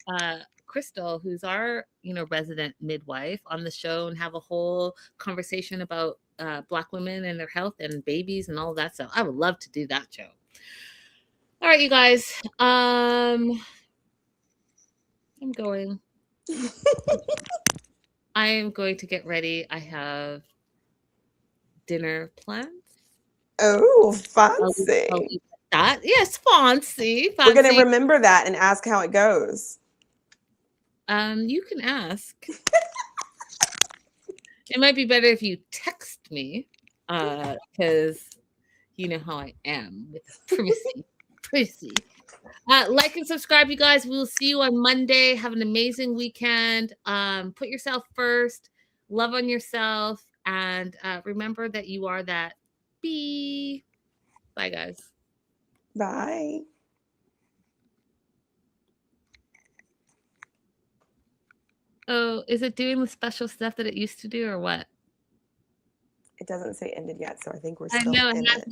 Crystal, who's our, resident midwife, on the show and have a whole conversation about Black women and their health and babies and all that stuff. I would love to do that show. All right, you guys. I'm going. I am going to get ready. I have dinner plans. Oh, I'll fancy. leave that. Yes, fancy. We're going to remember that and ask how it goes. You can ask. It might be better if you text me, because you know how I am with privacy. Like and subscribe, you guys. We'll see you on Monday. Have an amazing weekend. Put yourself first. Love on yourself. And remember that you are that bee. Bye, guys. Bye. Oh, is it doing the special stuff that it used to do or what? It doesn't say ended yet, so I think we're I still know in it hasn't. it.